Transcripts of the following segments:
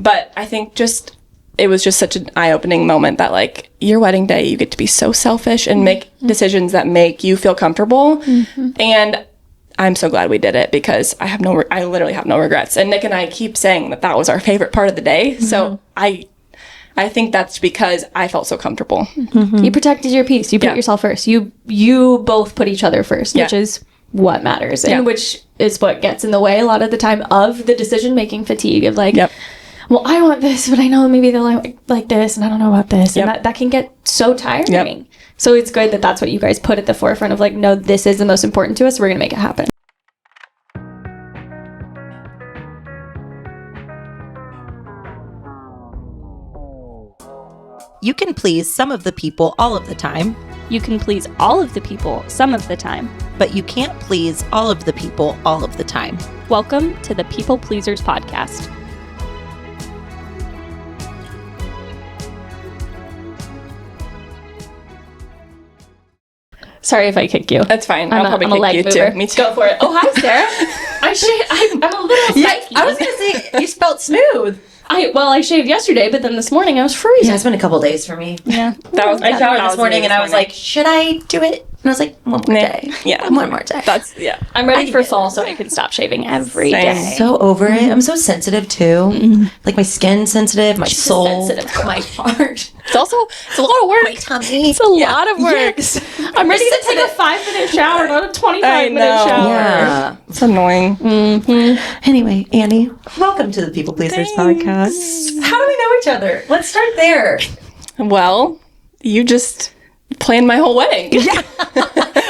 But I think it was just such an eye-opening moment that, like, your wedding day, you get to be so selfish and make decisions that make you feel comfortable. And I'm so glad we did it because I literally have no regrets. And Nick and I keep saying that was our favorite part of the day. So I think that's because I felt so comfortable. You protected your peace. You put yourself first. You both put each other first, which is what matters, and which is what gets in the way a lot of the time of the decision-making fatigue of like, well, I want this, but I know maybe they'll like this, and I don't know about this. And that can get so tiring. So it's good that that's what you guys put at the forefront of like, no, this is the most important to us. We're going to make it happen. You can please some of the people all of the time. You can please all of the people some of the time. But you can't please all of the people all of the time. Welcome to the People Pleasers Podcast. Sorry if I kick you. That's fine. I'll probably kick you too. Me too. Go for it. Oh, hi, Sarah. I'm a little spiky. I was going to say, you spelled smooth. I shaved yesterday, but then this morning I was freezing. Yeah, it's been a couple days for me. Yeah. I showered this morning and I was like, should I do it? And I was like, one more day. Yeah. One more day. I'm ready for fall so I can stop shaving every day. I'm so over it. I'm so sensitive too. Like my skin's sensitive, my soul, my heart. It's a lot of work. My tummy. It's a lot of work. Yes. I'm ready to take a 5-minute shower, not a 25-minute shower. Yeah. It's annoying. Anyway, Annie, welcome to the People Pleasers Podcast. How do we know each other? Let's start there. Well, you just planned my whole wedding. Yeah.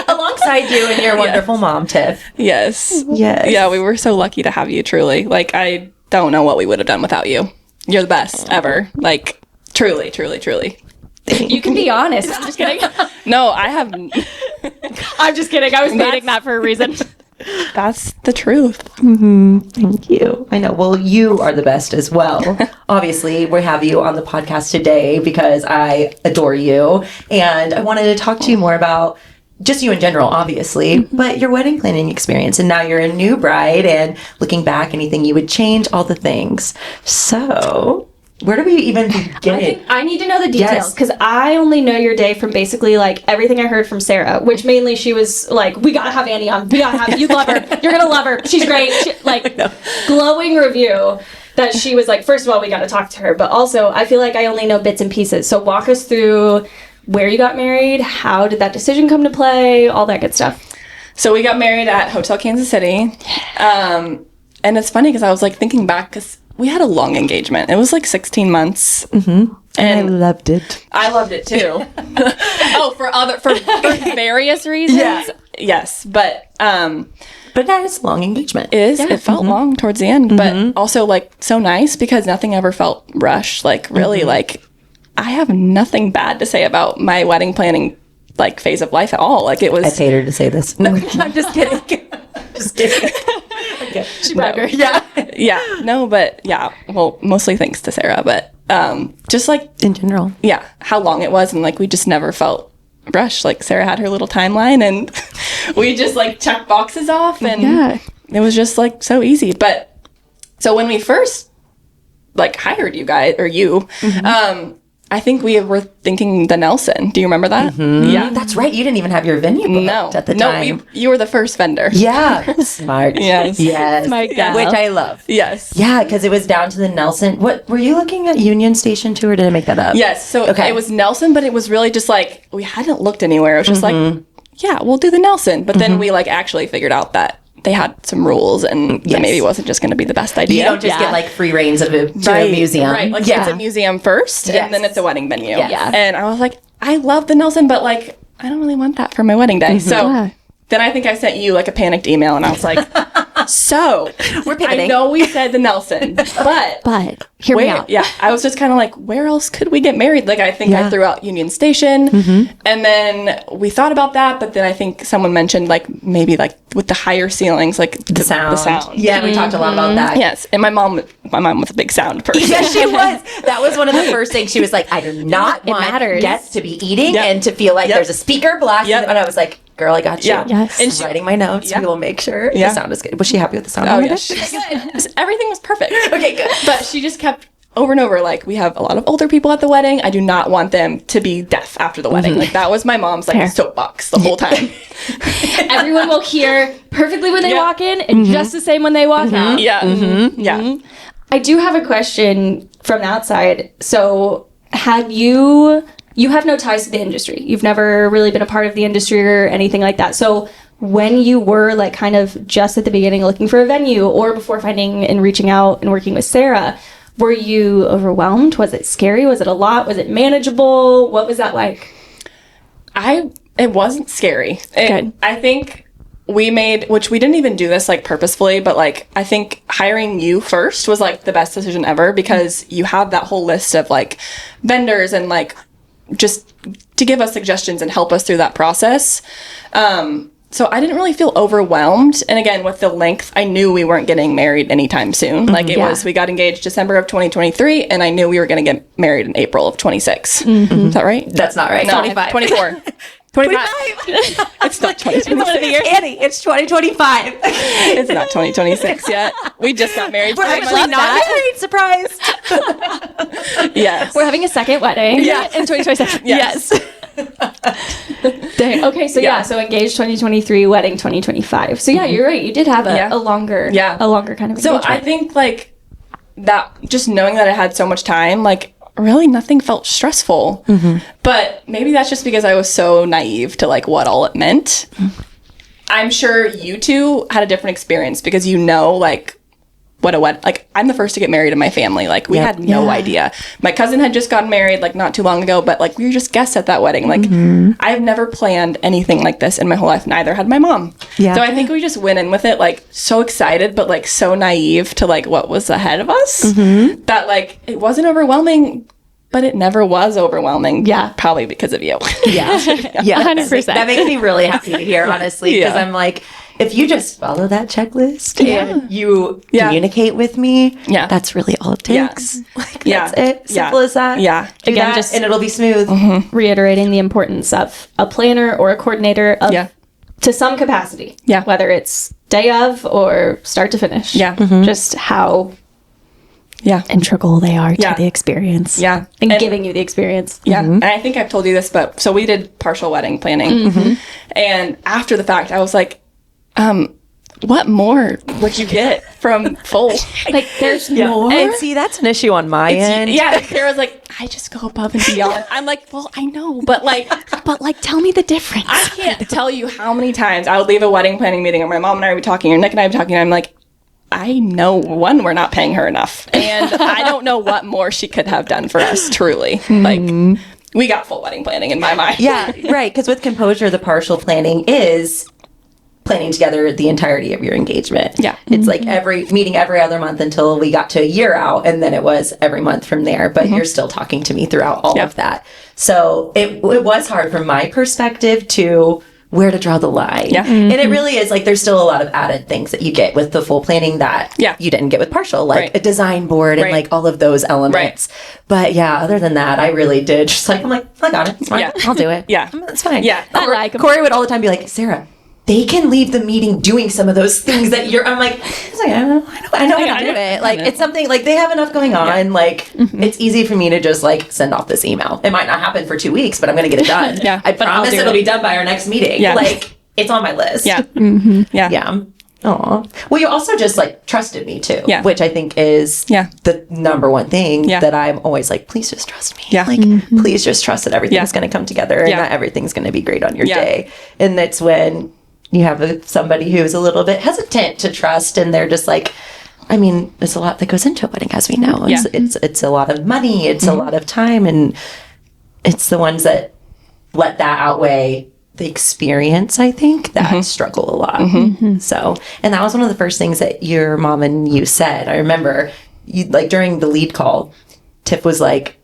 Alongside you and your wonderful mom, Tiff. Yes. Yes. Yeah, we were so lucky to have you, truly. Like, I don't know what we would have done without you. You're the best ever. Like, truly, truly, truly. You can be honest. I'm just kidding. No, I haven't. I'm just kidding. I was stating that for a reason. That's the truth. Thank you. I know. Well, you are the best as well. Obviously, we have you on the podcast today because I adore you. And I wanted to talk to you more about just you in general, obviously, but your wedding planning experience. And now you're a new bride and looking back, anything you would change, all the things. So where do we even begin? I need to know the details because I only know your day from basically like everything I heard from Sarah, which mainly she was like, we gotta have Annie on. We gotta have, you love her. You're gonna love her. She's great. Glowing review that she was like, first of all, we gotta talk to her. But also I feel like I only know bits and pieces. So walk us through where you got married, how did that decision come to play, all that good stuff. So we got married at Hotel Kansas City. And it's funny because I was like thinking back because we had a long engagement. It was like 16 months. And I loved it. I loved it too. for various reasons. Yeah. Yes, but that is a long engagement. It felt long towards the end, but also like so nice because nothing ever felt rushed. Like really, like I have nothing bad to say about my wedding planning like phase of life at all. Like it was. I paid her to say this. No, I'm just kidding. Just kidding. Okay. She bragged her. Yeah. Yeah. No, but yeah. Well, mostly thanks to Sarah, but just like in general. Yeah. How long it was, and like we just never felt rushed. Like Sarah had her little timeline, and we just like checked boxes off, and it was just like so easy. But so when we first like hired you guys or you, I think we were thinking the Nelson. Do you remember that? Yeah. That's right. You didn't even have your venue booked at the time. No, you were the first vendor. Yeah. Smart. Yes. Which I love. Yes. Yeah, because it was down to the Nelson. What, were you looking at Union Station too, or did I make that up? Yes. So it was Nelson, but it was really just like, we hadn't looked anywhere. It was just like, yeah, we'll do the Nelson. But then we like actually figured out that they had some rules and that maybe wasn't just going to be the best idea. You don't just get like free reigns of a museum. Right. Like it's a museum first and then it's a wedding venue. Yeah. And I was like, I love the Nelson, but like, I don't really want that for my wedding day. So then I think I sent you like a panicked email and I was like, so we're pivoting. I know we said the Nelson, but hear me out. Yeah. I was just kind of like, where else could we get married? Like, I think I threw out Union Station and then we thought about that. But then I think someone mentioned like, maybe like with the higher ceilings, like the sound. Yeah. We talked a lot about that. Yes. And my mom was a big sound person. Yes, she was. That was one of the first things she was like, I do not want guests to be eating and to feel like there's a speaker blasting. And I was like, girl, I got you. Yeah. Yes. And she's writing my notes. We will make sure the sound is good. Was she happy with the sound? Oh, yeah. Everything was perfect. Okay, good. But she just kept over and over, like, we have a lot of older people at the wedding. I do not want them to be deaf after the wedding. Like, that was my mom's, like, soapbox the whole time. Everyone will hear perfectly when they walk in and just the same when they walk out. Yeah. Yeah. I do have a question from the outside. So you have no ties to the industry. You've never really been a part of the industry or anything like that. So when you were like kind of just at the beginning looking for a venue or before finding and reaching out and working with Sarah, were you overwhelmed? Was it scary? Was it a lot? Was it manageable? What was that like? It wasn't scary. Good. I think which we didn't even do this like purposefully, but like I think hiring you first was like the best decision ever because you have that whole list of like vendors and like just to give us suggestions and help us through that process. So I didn't really feel overwhelmed. And again, with the length, I knew we weren't getting married anytime soon. Like we got engaged December of 2023, and I knew we were going to get married in April of 26. Is that right? That's not right. No, 25. 24. 25. It's not 2026. Annie, it's 2025. It's not 2026 yet. We just got married. We're actually not married. Surprised. Yes. We're having a second wedding in 2026. Yes. Dang. Okay, so so engaged 2023, wedding 2025. So you're right. You did have a longer kind of engagement. So I think like that, just knowing that I had so much time, like really nothing felt stressful. But maybe that's just because I was so naive to like what all it meant. I'm sure you two had a different experience because like what a wedding. Like, I'm the first to get married in my family. Like, we had no idea. My cousin had just gotten married, like, not too long ago, but, like, we were just guests at that wedding. Like, I've never planned anything like this in my whole life. Neither had my mom. Yeah. So I think we just went in with it, like, so excited, but, like, so naive to, like, what was ahead of us that, like, it wasn't overwhelming, but it never was overwhelming. Yeah. Probably because of you. Yeah. 100%. That makes me really happy to hear, honestly, because I'm like, if you just follow that checklist and you communicate with me, that's really all it takes. Like, that's it. Simple as that. Yeah. Do again, that, and it'll be smooth. Reiterating the importance of a planner or a coordinator to some capacity. Yeah. Whether it's day of or start to finish. Yeah. Just how integral they are to the experience. Yeah. And giving you the experience. Yeah. And I think I've told you this, but so we did partial wedding planning. And after the fact, I was like, what more would you get from full? Like, there's more? And see, that's an issue on my end. Yeah, Sarah's like, I just go above and beyond. I'm like, well, I know, but tell me the difference. I can't tell you how many times I would leave a wedding planning meeting, or my mom and I would be talking, or Nick and I would be talking, and I'm like, I know, one, we're not paying her enough, and I don't know what more she could have done for us, truly. Like, we got full wedding planning in my mind. Yeah, right, because with Composure, the partial planning is planning together the entirety of your engagement. Yeah. It's like meeting every other month until we got to a year out, and then it was every month from there, but you're still talking to me throughout all of that. So it was hard from my perspective to where to draw the line. Yeah. And it really is like there's still a lot of added things that you get with the full planning that you didn't get with partial, like a design board and like all of those elements. But other than that, I really did just like, I'm like, I got it. It's fine. I'll do it. Yeah. It's fine. Yeah. Corey would all the time be like, Sarah, they can leave the meeting doing some of those things that I'm like, I know how to do it. Like, it's something, like, they have enough going on. Yeah. Like, it's easy for me to just, like, send off this email. It might not happen for 2 weeks, but I'm going to get it done. I promise it'll be done by our next meeting. Yeah. Like, it's on my list. Yeah. Yeah. Aw. Well, you also just, like, trusted me, too. Yeah. Which I think is the number one thing that I'm always like, please just trust me. Yeah. Like, please just trust that everything's going to come together and that everything's going to be great on your day. And that's when you have somebody who's a little bit hesitant to trust, and they're just like, I mean, there's a lot that goes into a wedding, as we know. It's a lot of money, it's a lot of time, and it's the ones that let that outweigh the experience, I think, that struggle a lot. So, and that was one of the first things that your mom and you said. I remember, like, during the lead call, Tiff was like,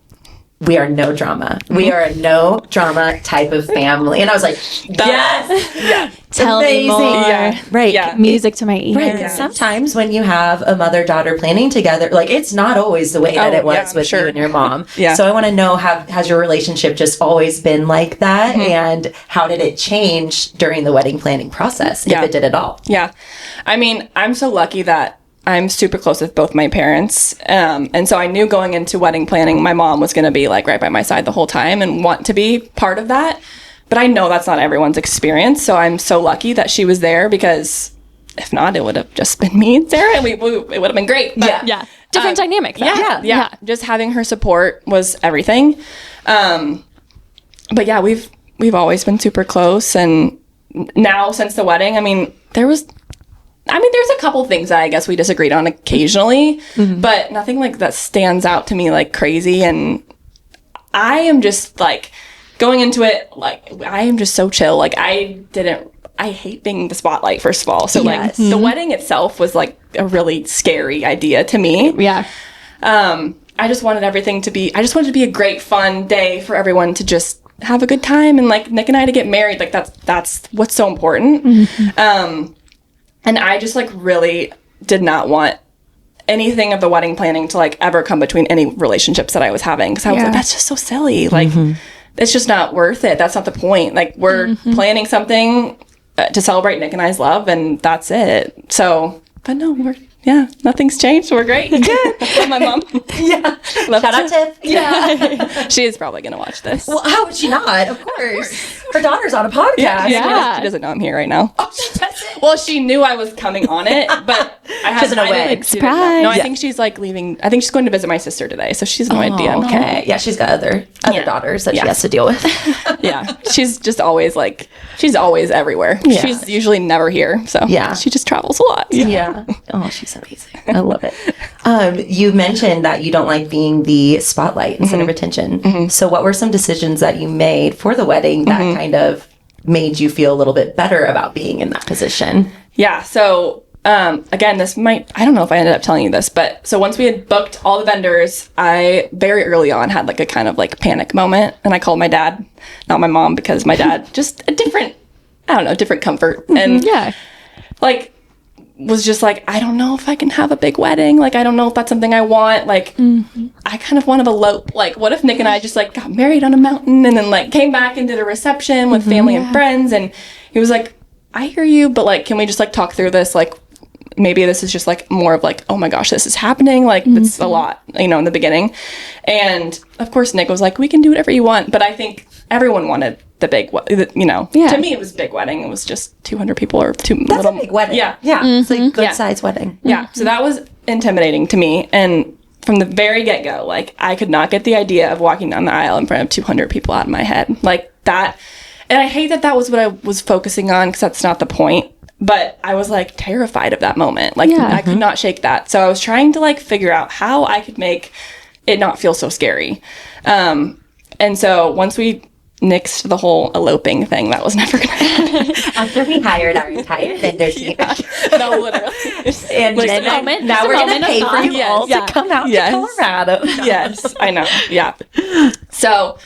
we are no drama. We are a no drama type of family. And I was like, yes! Tell me more. Yeah. Right. Yeah. Music to my ears. Right. Sometimes when you have a mother-daughter planning together, like, it's not always the way that it was with you and your mom. So I want to know, has your relationship just always been like that? And how did it change during the wedding planning process, if it did at all? Yeah. I mean, I'm so lucky that I'm super close with both my parents. And so I knew going into wedding planning, my mom was going to be like right by my side the whole time and want to be part of that. But I know that's not everyone's experience. So I'm so lucky that she was there, because if not, it would have just been me and Sarah, and it would have been great. But, Yeah. Different dynamic, though. Yeah. Just having her support was everything. But yeah, we've always been super close. And now since the wedding, I mean, there's a couple things that I guess we disagreed on occasionally, but nothing like that stands out to me like crazy. And I am just like going into it, like, I am just so chill. Like, I hate being the spotlight, first of all. So like the wedding itself was like a really scary idea to me. Yeah. I just wanted everything to be, a great fun day for everyone to just have a good time, and like Nick and I to get married. Like that's what's so important. And I just like really did not want anything of the wedding planning to like ever come between any relationships that I was having, because I was like, that's just so silly. Like, it's just not worth it. That's not the point. Like, we're planning something to celebrate Nick and I's love, and that's it. So, but no, nothing's changed. We're great. Good. My mom. Yeah. Shout out Tiff. Yeah. She is probably going to watch this. Well, how would she not? Of course. Her daughter's on a podcast. Yeah. She doesn't know I'm here right now. Oh, she doesn't? Well, she knew I was coming on it, but I haven't. Doesn't know when. Like, Surprise. no, I think she's like leaving. I think she's going to visit my sister today, so she has no idea. Okay. Yeah, she's got other daughters that she has to deal with. Yeah, she's just always like, she's always everywhere. Yeah. She's usually never here, so she just travels a lot. Yeah. Oh, she's amazing. I love it. You mentioned that you don't like being the spotlight and center of attention. So what were some decisions that you made for the wedding that kind of made you feel a little bit better about being in that position? Yeah, so again, I don't know if I ended up telling you this, but so once we had booked all the vendors, I very early on had like a kind of like panic moment, and I called my dad, not my mom, because my dad just a different comfort. And like was just like, I don't know if I can have a big wedding. Like, I don't know if that's something I want. Like, I kind of want to elope. Like, what if Nick and I just like got married on a mountain and then like came back and did a reception with family and friends? And he was like, I hear you, but like, can we just like talk through this? Like, maybe this is just like more of like, oh my gosh, this is happening. Like, it's a lot, in the beginning. And of course, Nick was like, we can do whatever you want. But I think everyone wanted the big, to me, it was a big wedding. It was just 200 people or That's a big wedding. Yeah. Yeah. It's like a good size wedding. Yeah. So that was intimidating to me. And from the very get-go, like, I could not get the idea of walking down the aisle in front of 200 people out of my head. Like, that. And I hate that that was what I was focusing on, because that's not the point. But I was like terrified of that moment. Like, I could not shake that. So I was trying to like figure out how I could make it not feel so scary. And so once we nixed the whole eloping thing, that was never going to happen. After we hired our entire vendor team. No, literally. And Just a moment. now Just we're a going to moment of pay for thought. you all to come out to Colorado. Yes, I know. Yeah. So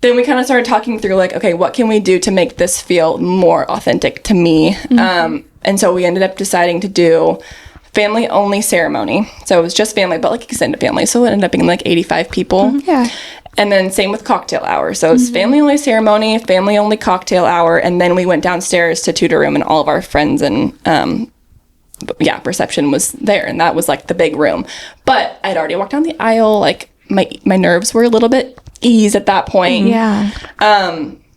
then we kind of started talking through like, okay, what can we do to make this feel more authentic to me? And so we ended up deciding to do family only ceremony. So it was just family, but like extended family. So it ended up being like 85 people. Yeah. And then same with cocktail hour. So it's family only ceremony, family only cocktail hour. And then we went downstairs to tutor room, and all of our friends and reception was there. And that was like the big room. But I'd already walked down the aisle. Like my nerves were a little bit eased at that point. Yeah.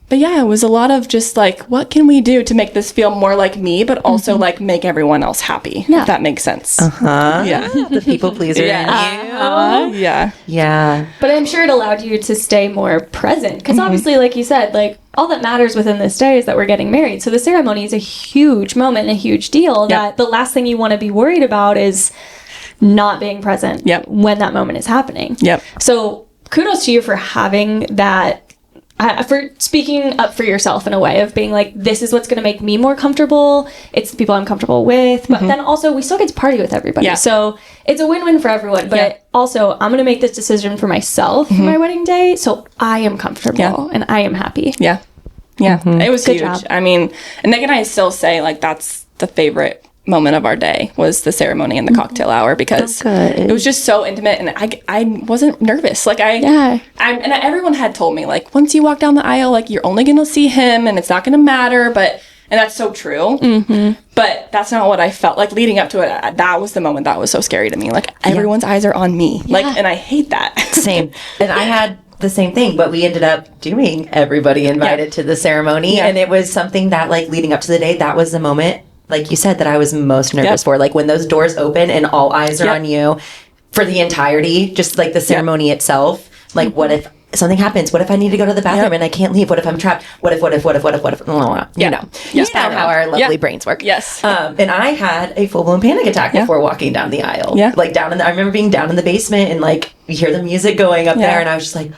But yeah, it was a lot of just like, what can we do to make this feel more like me, but also like make everyone else happy? Yeah. If that makes sense. Yeah. The people pleaser in you. Yeah. Yeah. But I'm sure it allowed you to stay more present. Because obviously, like you said, like, all that matters within this day is that we're getting married. So the ceremony is a huge moment and a huge deal that the last thing you want to be worried about is not being present when that moment is happening. Yep. So kudos to you for having that, for speaking up for yourself in a way of being like, this is what's going to make me more comfortable. It's the people I'm comfortable with. But then also we still get to party with everybody. Yeah. So it's a win-win for everyone. But also I'm going to make this decision for myself for my wedding day. So I am comfortable and I am happy. Yeah. Yeah. It was Good huge. job. I mean, and Nick and I still say like that's the favorite moment of our day was the ceremony and the cocktail hour, because it was just so intimate, and I wasn't nervous. Like everyone had told me like, once you walk down the aisle, like you're only gonna see him and it's not gonna matter. And And that's so true. But that's not what I felt like leading up to it. That was the moment that was so scary to me. Like, everyone's eyes are on me. Like, and I hate that. Same. And I had the same thing, but we ended up doing everybody invited to the ceremony. And it was something that, like, leading up to the day, that was the moment, like you said, that I was most nervous for. Like, when those doors open and all eyes are on you for the entirety, just like the ceremony itself. Like, what if something happens? What if I need to go to the bathroom and I can't leave? What if I'm trapped? What if? You know how our lovely brains work. Yes. And I had a full-blown panic attack before walking down the aisle. Yeah. Like, I remember being down in the basement and, like, you hear the music going up there, and I was just like,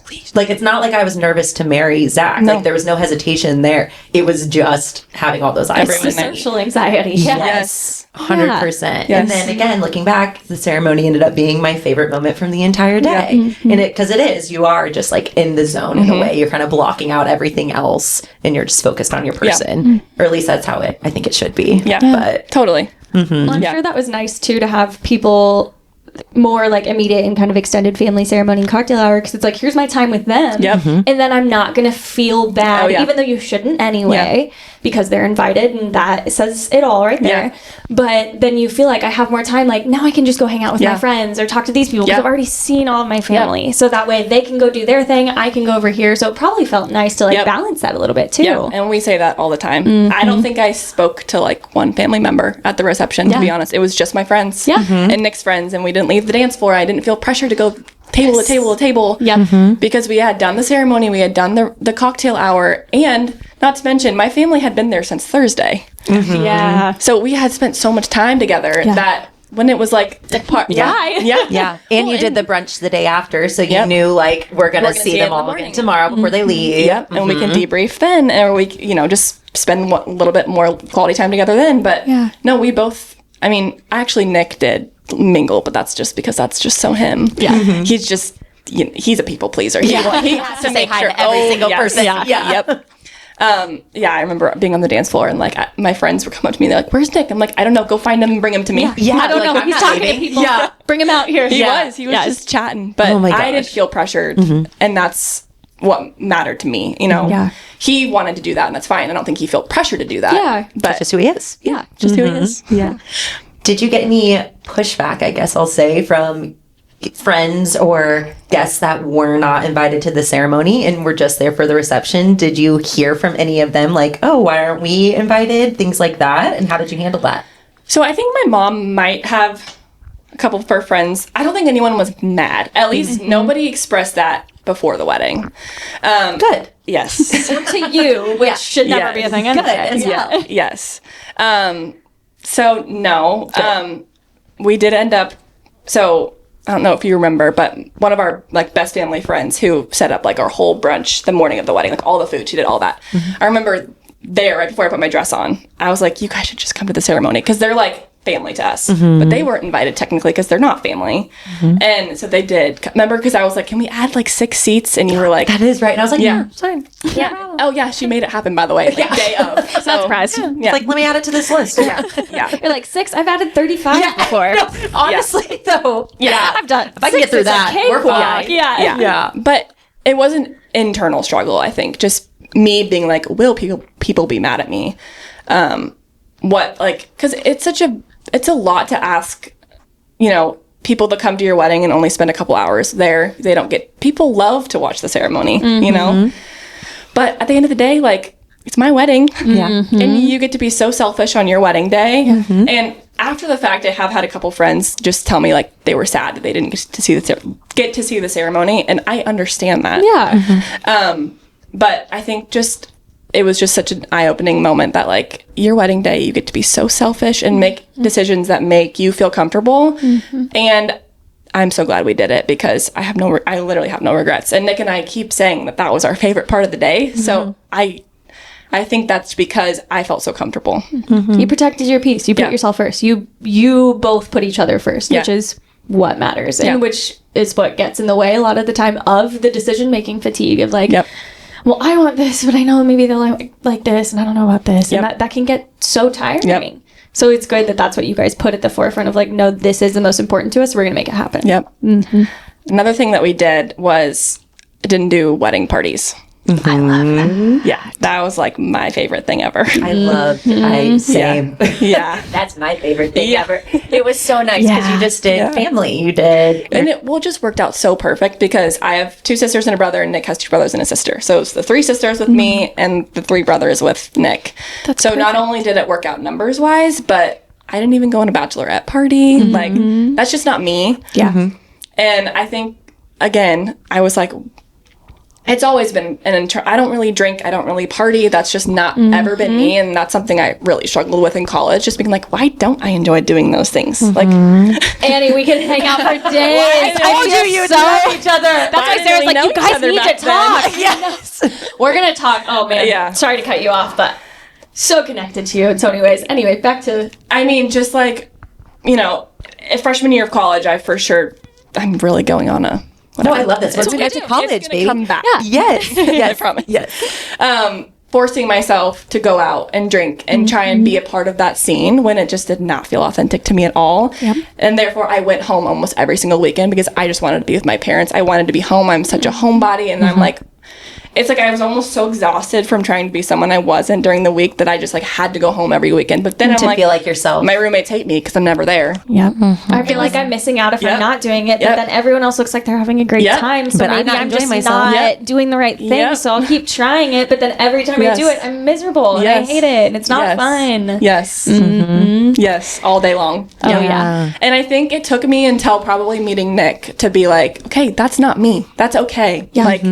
please. Like, it's not like I was nervous to marry Zach. No. Like, there was no hesitation there. It was just having all those eyes. It's the social anxiety. Yes. 100%. Yes. And then again, looking back, the ceremony ended up being my favorite moment from the entire day. And because it is, you are just like in the zone in a way. You're kind of blocking out everything else and you're just focused on your person. Or at least that's how I think it should be. Yeah. But Totally. Well, I'm sure that was nice too to have people more like immediate and kind of extended family ceremony and cocktail hour, because it's like, here's my time with them. And then I'm not gonna feel bad, even though you shouldn't anyway, because they're invited, and that says it all right there. But then you feel like I have more time, like now I can just go hang out with my friends or talk to these people because I've already seen all of my family. So that way they can go do their thing, I can go over here. So it probably felt nice to like balance that a little bit too. And we say that all the time. I don't think I spoke to like one family member at the reception, to be honest. It was just my friends and Nick's friends, and we didn't leave the dance floor. I didn't feel pressure to go table to table to table because we had done the ceremony, we had done the cocktail hour, and not to mention my family had been there since Thursday. So we had spent so much time together that when it was like the part and you did the brunch the day after, so you knew like we're gonna see them all again tomorrow before they leave. And we can debrief then, or we just spend a little bit more quality time together then. But no, we both, I mean, actually Nick did mingle, but that's just because that's just so him. He's just, he's a people pleaser. He has to make sure to every single person. I remember being on the dance floor and like my friends would come up to me, they're like, where's Nick? I'm like, I don't know, go find him and bring him to me. I don't know, he's talking to people. Bring him out here. He was just chatting, but I did feel pressured, and that's what mattered to me, He wanted to do that, and that's fine. I don't think he felt pressure to do that. But that's just who he is. Just who he is. Did you get any pushback, I guess I'll say, from friends or guests that were not invited to the ceremony and were just there for the reception? Did you hear from any of them like, oh, why aren't we invited? Things like that. And how did you handle that? So I think my mom might have a couple of her friends. I don't think anyone was mad. At least nobody expressed that before the wedding. Good. Yes. Or to you, which should never be a thing anyway. Good. Yes. So no, we did end up, so I don't know if you remember, but one of our like best family friends who set up like our whole brunch the morning of the wedding, like all the food, she did all that. I remember there right before I put my dress on, I was like, you guys should just come to the ceremony, because they're like family to us, but they weren't invited technically because they're not family. And so they did. Remember, because I was like, can we add like 6 seats? And you were like, that is right. And I was like, it's fine. Oh yeah, she made it happen, by the way, like day of. So, Not surprised. It's like, let me add it to this list. You're like, 6? I've added 35 before. No, honestly, though. I've done. If I can get through that, we're fine. Yeah. But it was an internal struggle, I think. Just me being like, will people be mad at me? Because it's a lot to ask, people that come to your wedding and only spend a couple hours there. They don't get, people love to watch the ceremony, But at the end of the day, like, it's my wedding. And you get to be so selfish on your wedding day. And after the fact, I have had a couple friends just tell me like they were sad that they didn't get to see the ceremony, and I understand that. But I think it was just such an eye-opening moment that like your wedding day, you get to be so selfish and make decisions that make you feel comfortable. And I'm so glad we did it, because I literally have no regrets. And Nick and I keep saying that was our favorite part of the day. So I think that's because I felt so comfortable. You protected your peace. You put yourself first. You both put each other first, which is what matters, and which is what gets in the way a lot of the time of the decision-making fatigue of like, well, I want this, but I know maybe they'll like this, and I don't know about this. And that can get so tiring. So it's good that that's what you guys put at the forefront of like, no, this is the most important to us. We're going to make it happen. Another thing that we did was didn't do wedding parties. Yeah, that was like my favorite thing ever. I loved. Same. Yeah. That's my favorite thing ever. It was so nice because you just did family. You did, And it just worked out so perfect because I have 2 sisters and a brother, and Nick has 2 brothers and a sister. So it's the 3 sisters with me and the 3 brothers with Nick. So not only did it work out numbers wise, but I didn't even go on a bachelorette party. Like, that's just not me. Yeah. And I think, again, I was like, it's always been I don't really drink, I don't really party. That's just not ever been me. And that's something I really struggled with in college, just being like, why don't I enjoy doing those things? Like, Annie, we can hang out for days. told you so love each other. That's why Sarah's like, you guys need to talk. yes. We're going to talk. Oh, man. Yeah. Sorry to cut you off, but so connected to you in so many ways. Anyway, back to... I mean, just like, freshman year of college, I'm really going on a... No, I love this. Let's gonna get to do. college, It's gonna baby. come back. Yes. Yes. I promise. Yes. Forcing myself to go out and drink and try and be a part of that scene when it just did not feel authentic to me at all. Yep. And therefore, I went home almost every single weekend because I just wanted to be with my parents. I wanted to be home. I'm such a homebody, and I'm like... It's like I was almost so exhausted from trying to be someone I wasn't during the week that I just like had to go home every weekend. But then I'm To like, feel like yourself. my roommates hate me because I'm never there. Yeah. I feel like I'm missing out if I'm not doing it, but then everyone else looks like they're having a great Yep. time. So But I'm maybe not I'm enjoying just myself. not doing the right thing. Yep. So I'll keep trying it, but then every time I do it, I'm miserable and I hate it and it's not fun. Yes. Yes. All day long. Oh, yeah. And I think it took me until probably meeting Nick to be like, okay, that's not me. That's okay. Yeah. Like,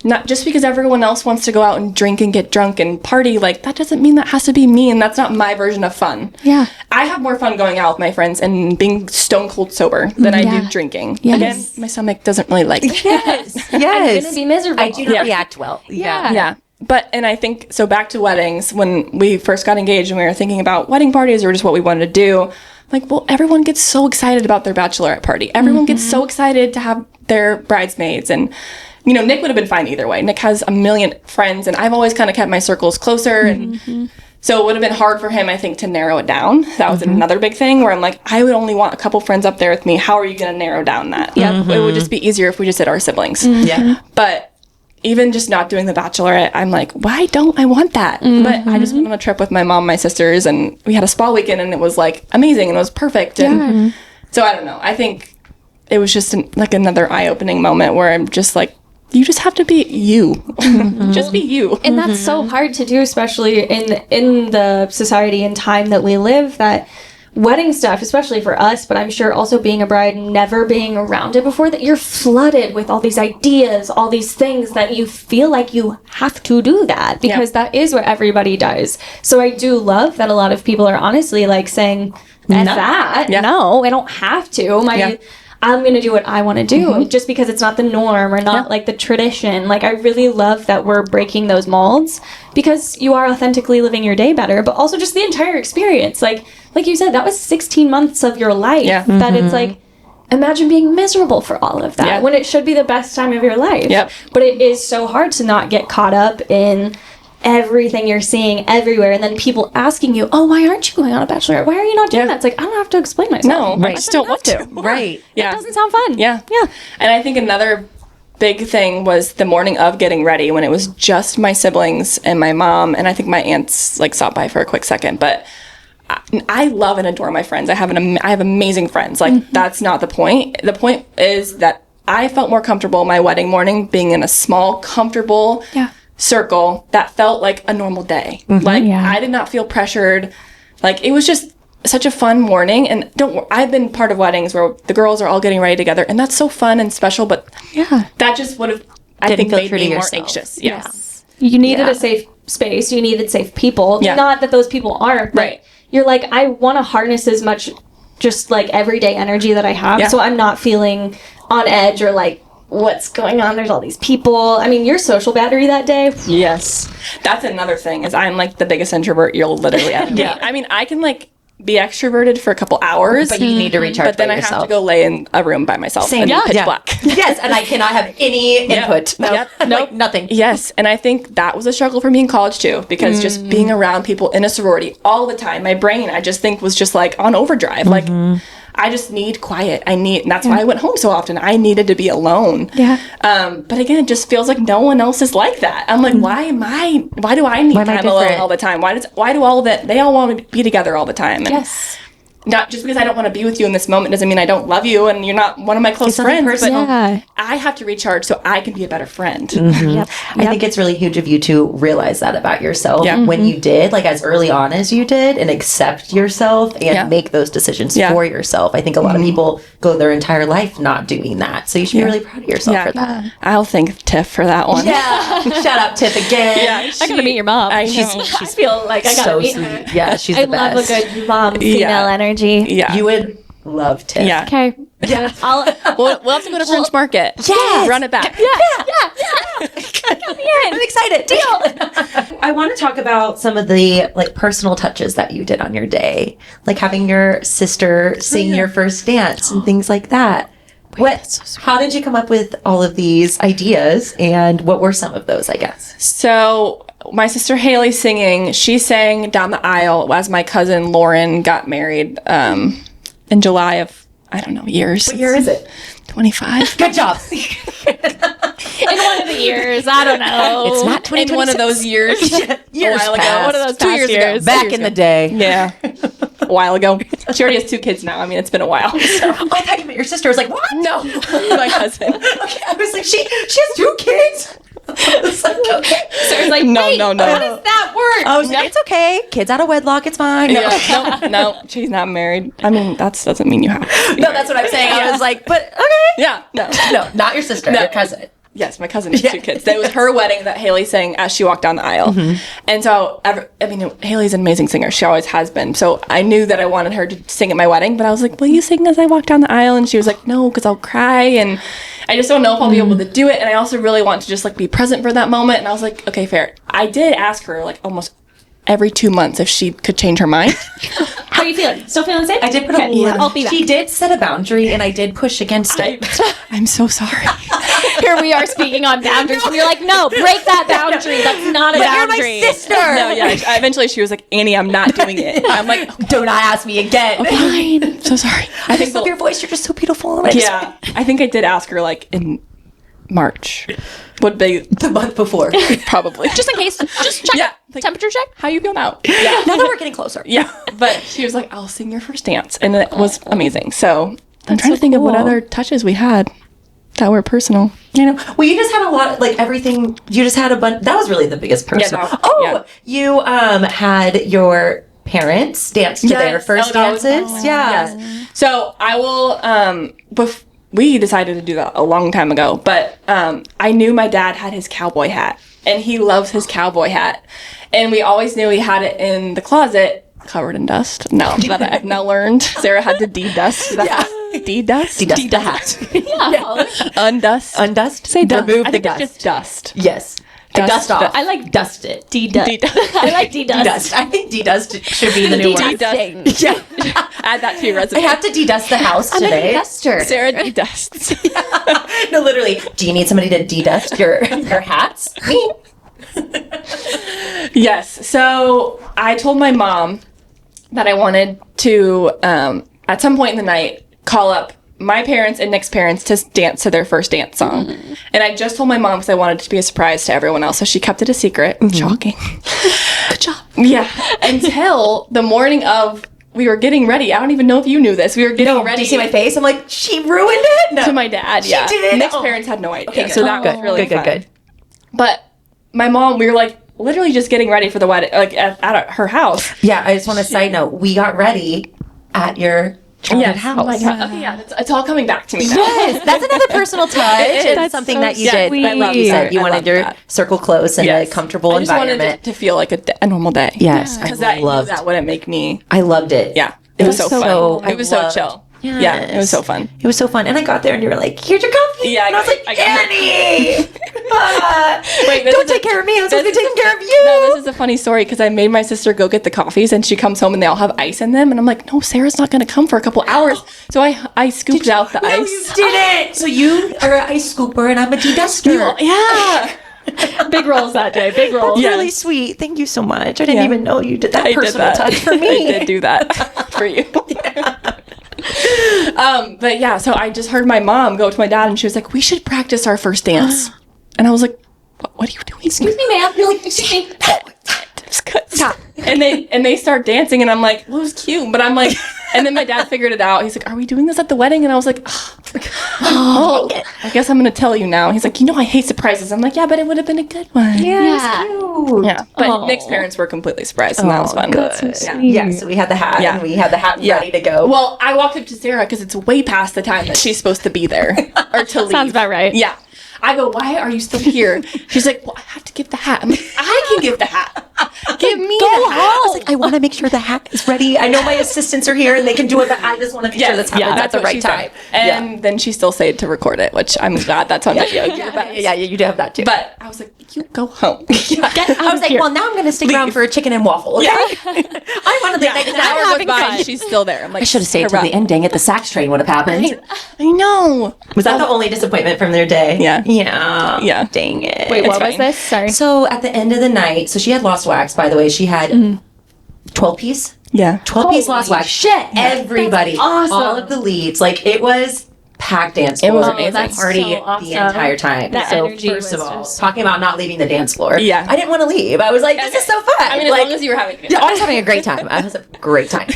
not just because everyone else wants to go out and drink and get drunk and party, like, that doesn't mean that has to be me, and that's not my version of fun. Yeah. I have more fun going out with my friends and being stone cold sober than I do drinking. Yes. Again, my stomach doesn't really like it. Yes. I'm Yes. going to be miserable. I do not react well. Yeah. Yeah. But, and I think, so back to weddings, when we first got engaged and we were thinking about wedding parties or just what we wanted to do, like, well, everyone gets so excited about their bachelorette party. Everyone gets so excited to have their bridesmaids. And, Nick would have been fine either way. Nick has a million friends, and I've always kind of kept my circles closer. And so it would have been hard for him, I think, to narrow it down. That was another big thing where I'm like, I would only want a couple friends up there with me. How are you going to narrow down that? Yeah. It would just be easier if we just did our siblings. Yeah. But even just not doing the bachelorette, I'm like, why don't I want that? But I just went on a trip with my mom, my sisters, and we had a spa weekend, and it was like amazing and it was perfect. And so I don't know. I think it was just like another eye-opening moment where I'm just like, you just have to be you. Just be you. And that's so hard to do, especially in the society and time that we live, that wedding stuff, especially for us, but I'm sure also being a bride, never being around it before, that you're flooded with all these ideas, all these things that you feel like you have to do that because that is what everybody does. So I do love that a lot of people are honestly like saying, that. Yeah. No, I don't have to. I'm going to do what I want to do just because it's not the norm or not like the tradition. Like, I really love that we're breaking those molds because you are authentically living your day better, but also just the entire experience. Like you said, that was 16 months of your life that it's like, imagine being miserable for all of that when it should be the best time of your life. Yep. But it is so hard to not get caught up in everything you're seeing everywhere, and then people asking you, oh, why aren't you going on a bachelorette? Why are you not doing that? It's like, I don't have to explain myself. No, I just don't want to. Right. Yeah. It doesn't sound fun. Yeah. And I think another big thing was the morning of getting ready when it was just my siblings and my mom, and I think my aunts like stopped by for a quick second, but I love and adore my friends. I have amazing friends. Like, that's not the point. The point is that I felt more comfortable my wedding morning being in a small, comfortable circle that felt like a normal day. Like, I did not feel pressured. Like, it was just such a fun morning. And I've been part of weddings where the girls are all getting ready together, and that's so fun and special, but that just would have, I think, made me more anxious. Yes. You needed a safe space. You needed safe people. Not that those people aren't, but you're like, I want to harness as much just like everyday energy that I have, so I'm not feeling on edge or like, what's going on? There's all these people. I mean, your social battery that day. Yes. That's another thing, is I'm like the biggest introvert you'll literally ever meet. I mean, I can like be extroverted for a couple hours, But you need to recharge but then by I yourself. have to go lay in a room by myself Same. and pitch black. Yes, and I cannot have any input. No, Yep. like nothing. Yes, and I think that was a struggle for me in college too, because just being around people in a sorority all the time, my brain, I just think, was just like on overdrive. Like, I just need quiet. And that's why I went home so often. I needed to be alone. Yeah. But again, it just feels like no one else is like that. I'm like, why do I need time alone all the time? Why do they all want to be together all the time? And Yes. not just because I don't want to be with you in this moment doesn't mean I don't love you and you're not one of my close friends. But I have to recharge so I can be a better friend. Yep. I think it's really huge of you to realize that about yourself when you did, like as early on as you did, and accept yourself and make those decisions for yourself. I think a lot of people go their entire life not doing that. So you should be really proud of yourself for that. I'll thank Tiff for that one. Yeah. Shout out Tiff again. Yeah, I gotta meet your mom. I feel like I gotta so meet sweet. her. Yeah, she's the best. I love a good mom female energy. Yeah. You would love Tiff. Yeah. Okay. Yeah. We'll have to go to French Market. Yes. Run it back. Come here. I'm excited. Deal. I want to talk about some of the like personal touches that you did on your day, like having your sister sing your first dance and things like that. How did you come up with all of these ideas, and what were some of those, I guess? So my sister Haley singing, she sang down the aisle as my cousin Lauren got married in July of, I don't know, years. What year is it? 25. Good job. In one of the years, I don't know. It's not 2026. In one of those years. Years a while ago. past. One of those 2 years ago. years. Back in the day. Yeah. A while ago. She already has 2 kids now. I mean, it's been a while. So. Oh, I thought you meant your sister. I was like, what? No. My cousin. Okay, I was like, she has 2 kids. I was like, okay. Sarah's like, No, wait, no. How does that work? I was like, it's okay. Kids out of wedlock. It's fine. No, No, she's not married. I mean, that doesn't mean you have to. no, that's what I'm saying. I was like, but okay. Yeah, no. No, not your sister. Your cousin. Yes, my cousin has 2 kids. That was her wedding that Haley sang as she walked down the aisle. And so, Haley's an amazing singer. She always has been. So I knew that I wanted her to sing at my wedding, but I was like, will you sing as I walk down the aisle? And she was like, no, because I'll cry. And I just don't know if I'll be able to do it. And I also really want to just like be present for that moment. And I was like, okay, fair. I did ask her like almost every 2 months if she could change her mind. How are you feeling? Still feeling safe? I did put a little. I'll be back. She did set a boundary, and I did push against it. I'm so sorry. Here we are speaking on boundaries. And you're like, no, break that boundary. That's not a But you're boundary. my sister. No, yeah. Eventually she was like, Annie, I'm not doing it. I'm like, Do not ask me again. fine. I'm so sorry. I just love your voice. You're just so beautiful. Yeah. I think I did ask her like in March. Would be The month before. probably. Just in case. Just check. Yeah. It. Temperature check. How you feeling out? Yeah. Now that we're getting closer. Yeah. But she was like, I'll sing your first dance. And it was amazing. So I'm trying to think of what other touches we had that were personal. You know, well, you just had a lot, like everything. You just had a bunch. That was really the biggest personal. You had your parents dance to their first dances. Yes. So I will, we decided to do that a long time ago, but I knew my dad had his cowboy hat, and he loves his cowboy hat. And we always knew he had it in the closet, covered in dust. Now that I've now learned, Sarah had to de-dust the hat. De-dust? De-dust the hat. Yeah. Undust. Undust? Say dust. Remove I the think it's dust. just dust. Yes. Dust Dust off. I like dust it. D-dust. I like D-dust. De-dust. I think de-dust should be the new one. De-dust. Yeah. Add that to your resume. I have to de-dust the house I'm a today. de-duster. Sarah de-dusts. No, literally. Do you need somebody to de-dust your hats? Me. Yes. So I told my mom that I wanted to, at some point in the night, call up my parents and Nick's parents to dance to their first dance song. And I just told my mom because I wanted it to be a surprise to everyone else. So she kept it a secret. Shocking. Good job. Yeah. Until the morning of, we were getting ready. I don't even know if you knew this. We were getting ready. Do you see my face? I'm like, she ruined it? No. to my dad. She Yeah. did? Nick's Oh. parents had no idea. Okay, so that was really good, fun. good. But my mom, we were like literally just getting ready for the wedding, like at her house. Yeah, I just want to side note. We got ready at your childhood house. Oh my God. Okay, yeah, it's all coming back to me now. Yes, that's another personal touch. It's That's something so that you did. sweet. I love you said you I wanted love your that. circle close and Yes. a comfortable I just environment. wanted it to feel like a normal day. Yes, I Because that loved. that wouldn't make me. I loved it. Yeah, it was so so- fun. I It was so loved- chill. Yeah, it was so fun. It was so fun. And I got there and you were like, here's your coffee. Yeah, and I was like, I got Annie! Wait, this don't is a- take care of me. I'm supposed to be this taking care of you. No, this is a funny story because I made my sister go get the coffees and she comes home and they all have ice in them and I'm like, no, Sarah's not going to come for a couple hours. So I scooped out the No, ice. you didn't. So you are an ice scooper and I'm a de-duster. Yeah. Big rolls that day. Big rolls. Yeah. Really sweet. Thank you so much. I didn't Yeah. even know you did that I did personal that. touch for me. I did do that for you. But yeah, so I just heard my mom go to my dad, and she was like, "We should practice our first dance." And I was like, "What are you doing?" Excuse me, ma'am. You're like, excuse me. Stop. And they start dancing, and I'm like, "Well, it was cute," but I'm like, and then my dad figured it out. He's like, "Are we doing this at the wedding?" And I was like, "Oh, I guess I'm gonna tell you now." He's like, I hate surprises." I'm like, "Yeah, but it would have been a good one." Yeah. Cute. Yeah, but Nick's parents were completely surprised, and that was fun. Yeah, so we had the hat, and we had the hat ready to go. Well, I walked up to Sarah because it's way past the time that she's supposed to be there or to leave. Sounds about right. Yeah. I go, "Why are you still here?" She's like, "Well, I have to give the hat." I'm like, "I can give the hat. Give me the hat." I was like, I want to make sure the hat is ready. I know my assistants are here and they can do it, but I just want to make sure that's happening at the what right she time. said. And then she still stayed to record it, which I'm glad that's on video. Yeah, you do have that too. But I was like, "You go home." I was like, well, now I'm going to stick around for a chicken and waffle. Okay? I wanted to An hour goes by and she's still there. I'm like, I should have stayed till the end. Dang it, the Saks train would have happened. I know. Was that the only disappointment from their day? Yeah. Yeah. Dang it. Wait, what was fine. this? Sorry. So at the end of the night, so she had lost wax, by the way. She had 12 piece. Yeah. 12 piece lost wax. shit. Everybody. That's awesome. All of the leads. Like, it was packed dance It floor. was amazing. That's Party so awesome. the entire time. That so energy first of was all, just- talking about not leaving the dance floor. Yeah. I didn't want to leave. I was like, this is so fun. I mean, as like, long as you were having a good yeah, time. I was having a great time. I was a great time.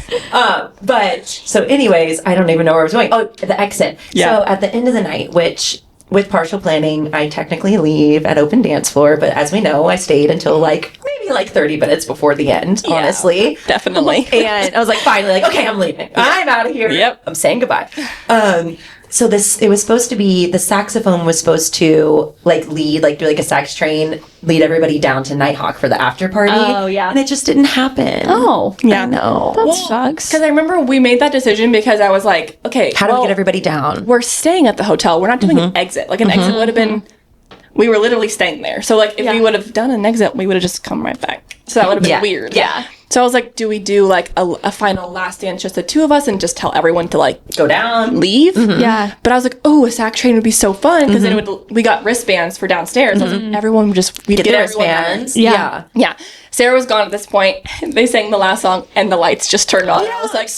But so anyways, I don't even know where I was going. Oh, the exit. Yeah. So at the end of the night, which with partial planning, I technically leave at open dance floor, but as we know, I stayed until maybe 30 minutes before the end, honestly. Definitely. And I was like, finally, okay, I'm leaving. I'm out of here. Yep. I'm saying goodbye. So it was supposed to be, the saxophone was supposed to lead, do a sax train, lead everybody down to Nighthawk for the after party. Oh, yeah. And it just didn't happen. Oh. Yeah. I know. That sucks. Because I remember we made that decision because I was like, okay, How do we get everybody down? we're staying at the hotel. We're not doing an exit. Like, an exit would have been, we were literally staying there. So, if we would have done an exit, we would have just come right back. So that would have been weird. Yeah. So I was like, do we do a final last dance, just the two of us, and just tell everyone to Go down. leave? Yeah. But I was like, oh, a sack train would be so fun because then we got wristbands for downstairs. I was like, everyone would we'd Get get the everyone there. wristbands. Yeah. Yeah. Sarah was gone at this point. They sang the last song and the lights just turned on. I was like,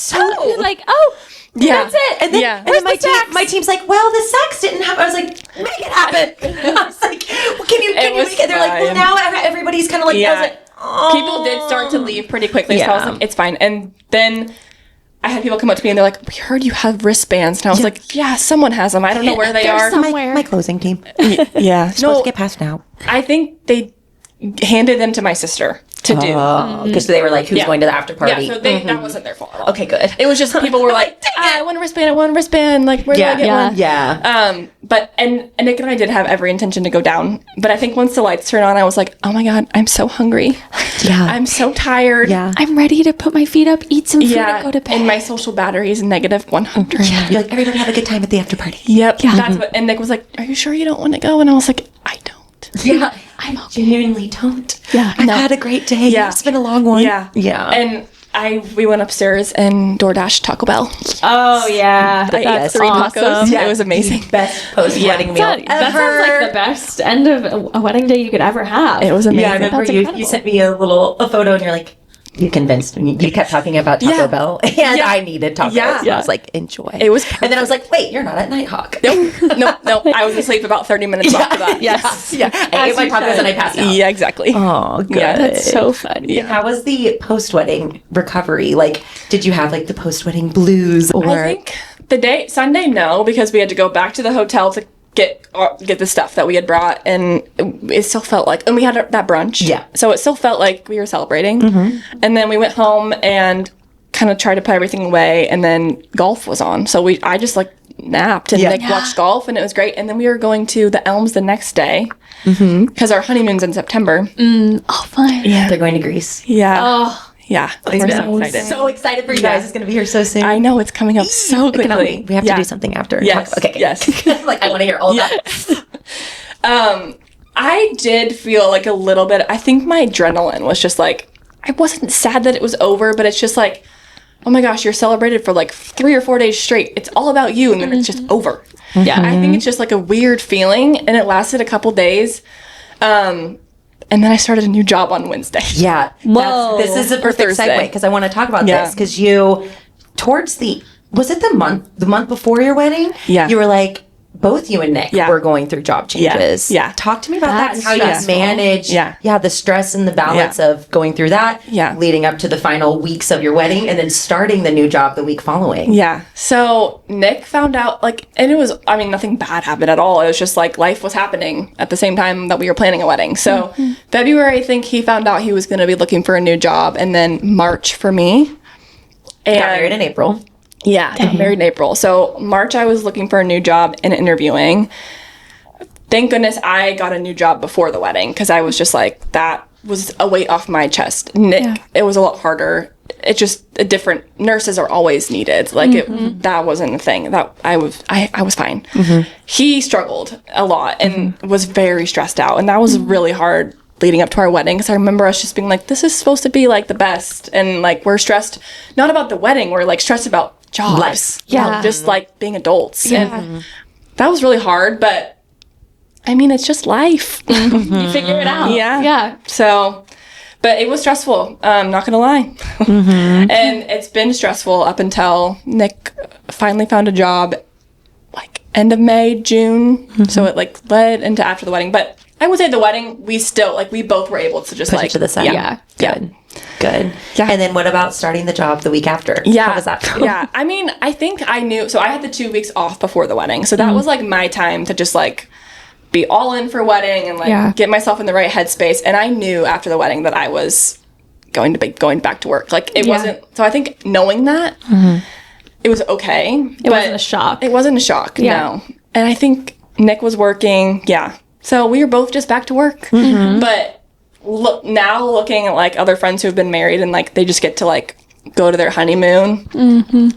You're like, oh, yeah. That's it. And then, Yeah. and then my team's like, well, the sax didn't happen. I was like, make it happen. I was like, well, can you was make it? They're like, well, fine. now everybody's kind of like, I was like, oh. People did start to leave pretty quickly, so I was Yeah. like, it's fine. And then I had people come up to me and they're like, we heard you have wristbands. And I was like, yeah, someone has them. I don't know where they are. somewhere. My closing team. Yeah. Supposed to get passed now. I think they handed them to my sister to do. Because they were like, who's Yeah. going to the after party? Yeah, so that wasn't their fault at all. Okay, good. It was just people were like, I want a wristband. Like, where do I get one? Yeah. But Nick and I did have every intention to go down. But I think once the lights turned on, I was like, oh my God, I'm so hungry. Yeah. I'm so tired. Yeah. I'm ready to put my feet up, eat some food, Yeah. and go to bed. And my social battery is negative 100. You're like, everybody have a good time at the after party. Yep. That's what, and Nick was like, are you sure you don't want to go? And I was like, I don't. Yeah. I genuinely don't. Yeah. I've had a great day. Yeah. It's been a long one. Yeah. Yeah. And we went upstairs and DoorDash Taco Bell. Oh, yeah. I ate That's 3 awesome. tacos. Yeah. It was amazing. Best post-wedding meal That sounds like the best end of a wedding day you could ever have. It was amazing. Yeah, I remember That's you incredible. sent me a photo and you're like, you convinced me. You kept talking about Taco Yeah. Bell and Yeah. I needed tacos. Yeah. So I was like, enjoy. It was And then I was like, wait, you're not at Nighthawk. no. I was asleep about 30 minutes after that. Yes. Yeah. I ate my you tacos should. and I passed out. Yeah, exactly. Oh, good. Yeah, That's so funny. How was the post-wedding recovery? Did you have the post-wedding blues? Or I think Sunday, no, because we had to go back to the hotel to get the stuff that we had brought, and it still felt like, and we had that brunch. Yeah. So it still felt like we were celebrating. And then we went home and kind of tried to put everything away, and then golf was on. So I just napped and watched golf, and it was great. And then we were going to the Elms the next day because our honeymoon's in September. Oh, fun. Yeah. they're going to Greece. Yeah. Oh, Yeah. We're so excited. So excited for you guys. It's going to be here so soon. I know, it's coming up so I cannot quickly. wait. We have to do something after. and Yes. talk- Okay. Yes. I want to hear all that. I did feel a little bit, I think my adrenaline was just I wasn't sad that it was over, but it's just oh my gosh, you're celebrated for 3 or 4 days straight. It's all about you, and then it's just over. yeah. I think it's just a weird feeling, and it lasted a couple days. And then I started a new job on Wednesday. Yeah. Whoa. This is a perfect Thursday. segue because I want to talk about Yeah. this because you, towards the was it the month before your wedding? Yeah. You were like, both you and Nick were going through job changes. Yeah. Talk to me about that and how you stressful. manage the stress and the balance of going through that, leading up to the final weeks of your wedding and then starting the new job the week following. Yeah. So Nick found out, like, and it was, I mean, nothing bad happened at all. It was just like life was happening at the same time that we were planning a wedding. So February, I think he found out he was going to be looking for a new job, and then March for me. And Got married in April. Yeah, got married in April. So March, I was looking for a new job and interviewing. Thank goodness I got a new job before the wedding, because I was just like, that was a weight off my chest. Nick, it was a lot harder. It just a different, nurses are always needed. Like that wasn't a thing. That I was fine. He struggled a lot and was very stressed out, and that was really hard leading up to our wedding, because I remember us just being like, this is supposed to be like the best, and like we're stressed not about the wedding, we're like stressed about jobs, life. just like being adults, and that was really hard. But I mean, it's just life. You figure it out. Yeah. So, but it was stressful. Not gonna lie, and it's been stressful up until Nick finally found a job, like end of May, June. So it like led into after the wedding, but I would say the wedding, we still, like, we both were able to just, Push like, it to the side. Good. Yeah. And then what about starting the job the week after? Yeah. How was that feel? Yeah. I mean, I think I knew, so I had the 2 weeks off before the wedding. So that was, like, my time to just, like, be all in for wedding and, like, get myself in the right headspace. And I knew after the wedding that I was going to be going back to work. Like, it wasn't, so I think knowing that, it was okay. It wasn't a shock. It wasn't a shock, no. And I think Nick was working, So we were both just back to work. But now looking at like other friends who have been married and like they just get to like go to their honeymoon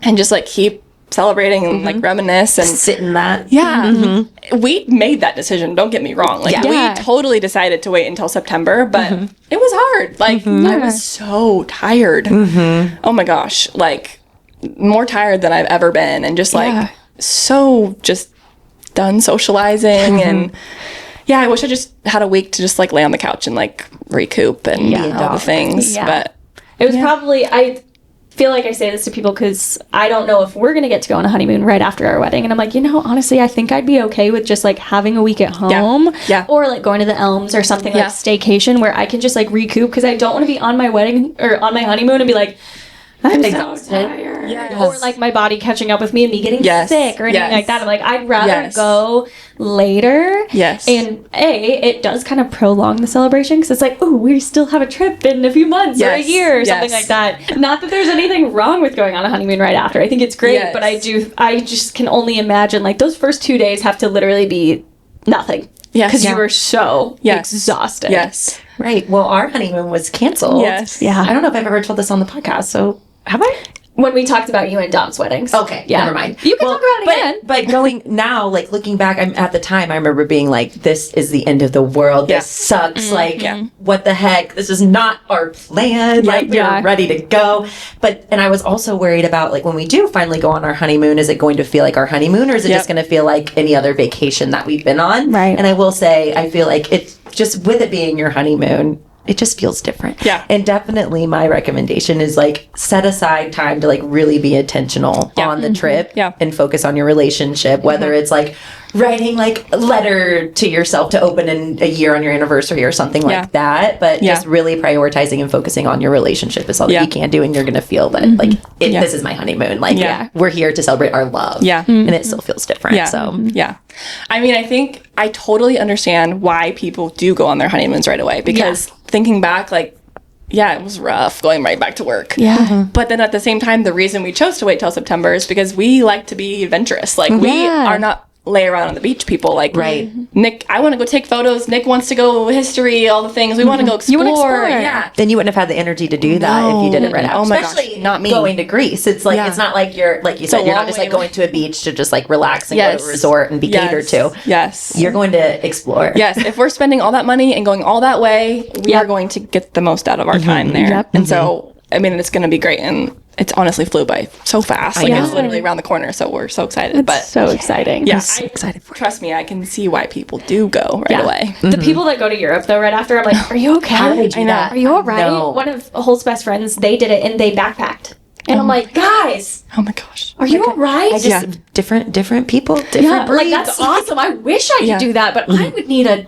and just like keep celebrating and like reminisce and sit in that. We made that decision, don't get me wrong. Like we totally decided to wait until September, but it was hard. Like I was so tired. Oh my gosh, like more tired than I've ever been, and just like so just done socializing and I wish I just had a week to just like lay on the couch and like recoup and all the things. But it was probably, I feel like I say this to people because I don't know if we're going to get to go on a honeymoon right after our wedding. And I'm like, honestly, I think I'd be okay with just like having a week at home or like going to the Elms or something like staycation where I can just like recoup, because I don't want to be on my wedding or on my honeymoon and be like, I'm so tired. Or like my body catching up with me and me getting sick or anything like that. I'm like, I'd rather go later. And it does kind of prolong the celebration, because it's like, oh, we still have a trip in a few months or a year or something like that. Not that there's anything wrong with going on a honeymoon right after. I think it's great, but I just can only imagine like those first 2 days have to literally be nothing. Because you were so exhausted. Right. Well, our honeymoon was canceled. I don't know if I've ever told this on the podcast, so have I? When we talked about you and Dom's weddings. Okay, never mind. You can talk about it again. But going now, like looking back, at the time, I remember being like, this is the end of the world. This sucks. Like, what the heck? This is not our plan. Like, we're ready to go. And I was also worried about, like, when we do finally go on our honeymoon, is it going to feel like our honeymoon, or is it just going to feel like any other vacation that we've been on? Right. And I will say, I feel like it's just with it being your honeymoon, it just feels different. And definitely my recommendation is like set aside time to like really be intentional on the trip and focus on your relationship, whether it's like writing like a letter to yourself to open in a year on your anniversary or something like that. But just really prioritizing and focusing on your relationship is all that you can do. And you're going to feel that like this is my honeymoon. Like we're here to celebrate our love. And it still feels different. So I mean, I think I totally understand why people do go on their honeymoons right away, because thinking back, like, it was rough going right back to work. But then at the same time, the reason we chose to wait till September is because we like to be adventurous. Like, we are not lay around on the beach people. Like, Nick, I want to go take photos. Nick wants to go history, all the things. We want to go explore. You want to explore. Then you wouldn't have had the energy to do that if you did it right after. Oh my Especially gosh, not me. going to Greece. It's like, it's not like you're, like you said, you're not just like going to a beach to just like relax and go to a resort and be catered to. You're going to explore. If we're spending all that money and going all that way, we are going to get the most out of our time there. And so, I mean, it's going to be great. And it's honestly flew by so fast. Like, it's literally around the corner. So we're so excited. But so exciting. I'm excited for it. Trust me, I can see why people do go right away. The people that go to Europe, though, right after, I'm like, are you okay? How do they do that? Are you all right? No. One of Holt's best friends, they did it and they backpacked. And I'm like, guys, Oh my gosh. are you all right? I just different people, different yeah, breeds. like that's awesome. I wish I could Yeah. do that, but I would need a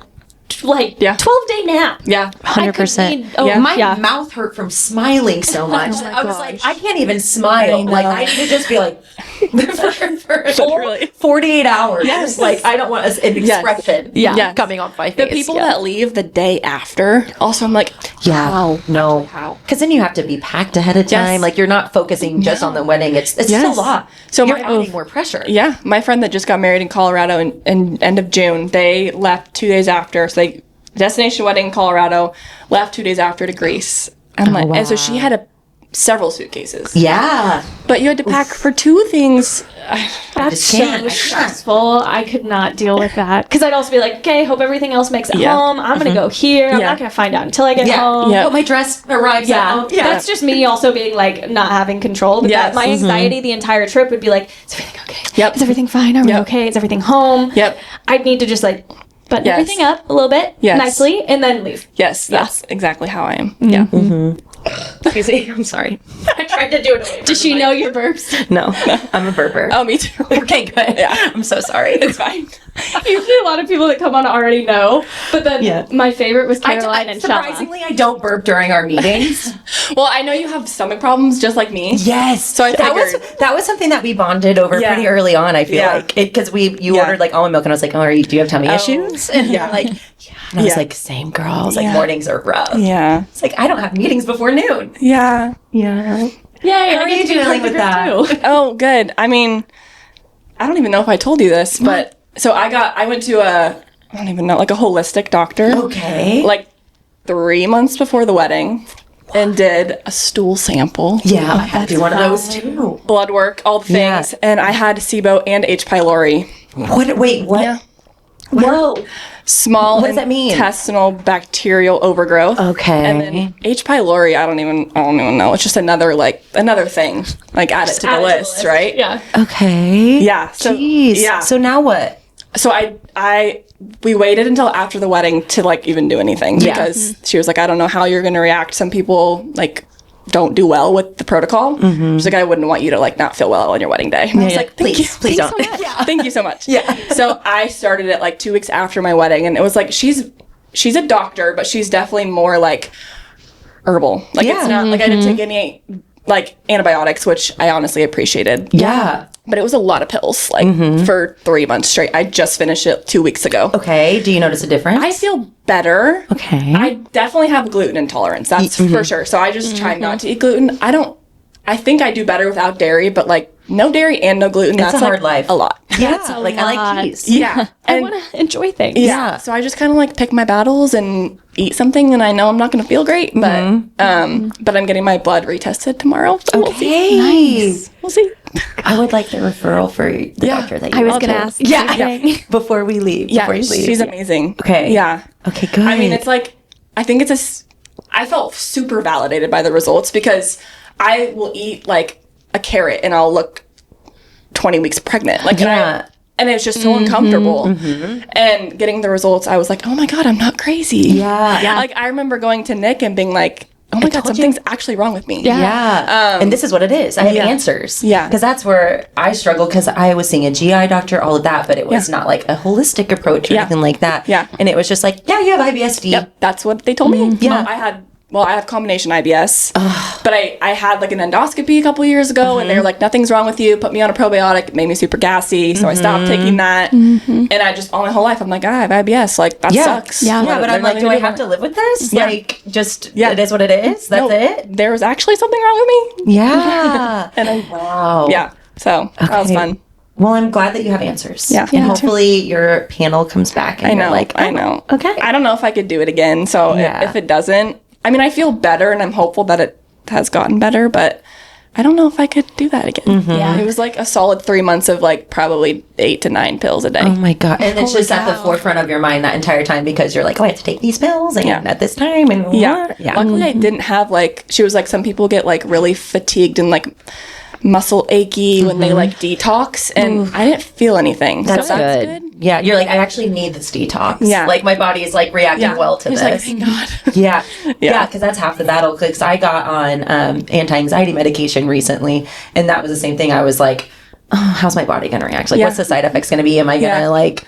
12-day nap. Yeah. 100%. Yeah. My mouth hurt from smiling so much. Oh my I was gosh. like, I can't even smile. Like, I need to just be like, for a whole Literally. 48 hours. Yes. Like, I don't want an expression Yes. coming off my The face. people that leave the day after, also, I'm like, Yeah. how? No. How? Because then you have to be packed ahead of time. Yes. Like, you're not focusing just on the wedding. It's just Yes. a lot. So you're my- adding more pressure. Yeah, my friend that just got married in Colorado in end of June, they left 2 days after. So they destination wedding in Colorado, left 2 days after to Greece. And so she had several suitcases. Yeah. But you had to pack for 2 things. That's just can't. so stressful. I could not deal with that. Because I'd also be like, okay, hope everything else makes it Yeah. home. I'm going to go here. I'm Yeah. not going to find out until I get Yeah. home. Yeah. But my dress arrives at Yeah. home. That's just me also being like not having control. But Yes. my anxiety the entire trip would be like, is everything okay? Yep. Is everything fine? Are we Yep. okay? Is everything home? Yep. I'd need to just like button Yes. everything up a little bit Yes. nicely and then leave. Yes, that's exactly how I am. Yeah. Excuse me. I'm sorry. I tried to do it away. Does she know your burps? No, I'm a burper. Oh, me too. Okay, good. Yeah. I'm so sorry. It's fine. Usually a lot of people that come on already know. But then Yeah. my favorite was Caroline and Shama. surprisingly, I don't burp during our meetings. Well, I know you have stomach problems just like me. Yes. So I figured. that was something that we bonded over Yeah. pretty early on. I feel Yeah. like because you Yeah. ordered like almond milk and I was like, oh, do you have tummy Oh. issues? And Yeah. you're like, yeah. And I was Yeah. like, same girl. I was like, Yeah. mornings are rough. Yeah. It's like I don't have meetings before noon. Yeah. Yeah. Yay, How I are get you to be part dealing of the with group that? too. Oh, good. I mean, I don't even know if I told you this, but so I went to I don't even know, like a holistic doctor. Okay. Like 3 months before the wedding and did a stool sample. Yeah, I had to do one of those too. Blood work, all the things. Yeah. And I had SIBO and H. pylori. What? Wait, what? Yeah. Whoa. Small What does that mean? intestinal bacterial overgrowth. Okay. And then H. pylori, I don't even know. It's just another thing. Like add it to the Add it to list, right? Yeah. Okay. Yeah. So, Jeez. yeah. So now what? So we waited until after the wedding to like even do anything Yeah. because she was like, I don't know how you're gonna react. Some people like don't do well with the protocol. She's like, I wouldn't want you to like not feel well on your wedding day. And I was like, thank please, you. please Thanks don't. so much. Thank you so much. Yeah. So I started it like 2 weeks after my wedding, and it was like she's a doctor, but she's definitely more like herbal. Like Yeah. it's not like I didn't take any like antibiotics, which I honestly appreciated. Yeah. But it was a lot of pills, like for 3 months straight. I just finished it 2 weeks ago. Okay. Do you notice a difference? I feel better. Okay. I definitely have gluten intolerance. That's for sure. So I just try not to eat gluten. I think I do better without dairy, but like no dairy and no gluten, that's a hard like life. a lot. Yeah. a Like I like lot. cheese. Yeah. I And want to enjoy things. yeah. So I just kind of like pick my battles and eat something, and I know I'm not going to feel great, but I'm getting my blood retested tomorrow. So we'll see. Nice. We'll see. I would like the referral for the doctor that you I was went going to to. ask. Yeah. Before we leave. Yeah, Before you leave. she's amazing. Okay. Yeah. Okay, good. I mean, it's like, I think I felt super validated by the results because I will eat like a carrot and I'll look 20 weeks pregnant. Like, Yeah. and it's just so uncomfortable. And getting the results, I was like, oh my God, I'm not crazy. Yeah. Like, I remember going to Nick and being like, oh my God, told you. something's actually wrong with me. Yeah. And this is what it is. I have yeah. answers. Yeah. Because that's where I struggle because I was seeing a GI doctor, all of that, but it was not like a holistic approach or Yeah. anything like that. Yeah. And it was just like, yeah, you have IBS-D. Yep, that's what they told me. Yeah. I have combination IBS, but I had like an endoscopy a couple years ago, and they were like, nothing's wrong with you. Put me on a probiotic. It made me super gassy, so I stopped taking that. And I just all my whole life, I'm like, I have IBS. Like that sucks. Yeah, What- but I'm there's like, nothing do to I have about to live with this? Yeah. Like, just, Yeah. it is what it is? That's No, it? There was actually something wrong with me, Yeah. and I Wow. yeah. So that was Okay. fun. Well, I'm glad that you have answers. Yeah. And Yeah. hopefully your panel comes back and I know. you're like, I know. okay. I don't know if I could do it again. So Yeah. if it doesn't, I mean, I feel better, and I'm hopeful that it has gotten better, but I don't know if I could do that again. Yeah. It was like a solid 3 months of like probably 8 to 9 pills a day. Oh my God. And it's just at the forefront of your mind that entire time because you're like, oh, I have to take these pills and Yeah. at this time. And Yeah. what? Yeah. Luckily, I didn't have like, she was like, some people get like really fatigued and like muscle achy when they like detox, and I didn't feel anything. That's so good. Yeah, you're like, I actually need this detox. Yeah. Like, my body is, like, reacting well to It's this. like, thank God. Yeah. Yeah, because that's half the battle. Because I got on anti-anxiety medication recently, and that was the same thing. I was like, oh, how's my body going to react? Like, what's the side effects going to be? Am I going to, like,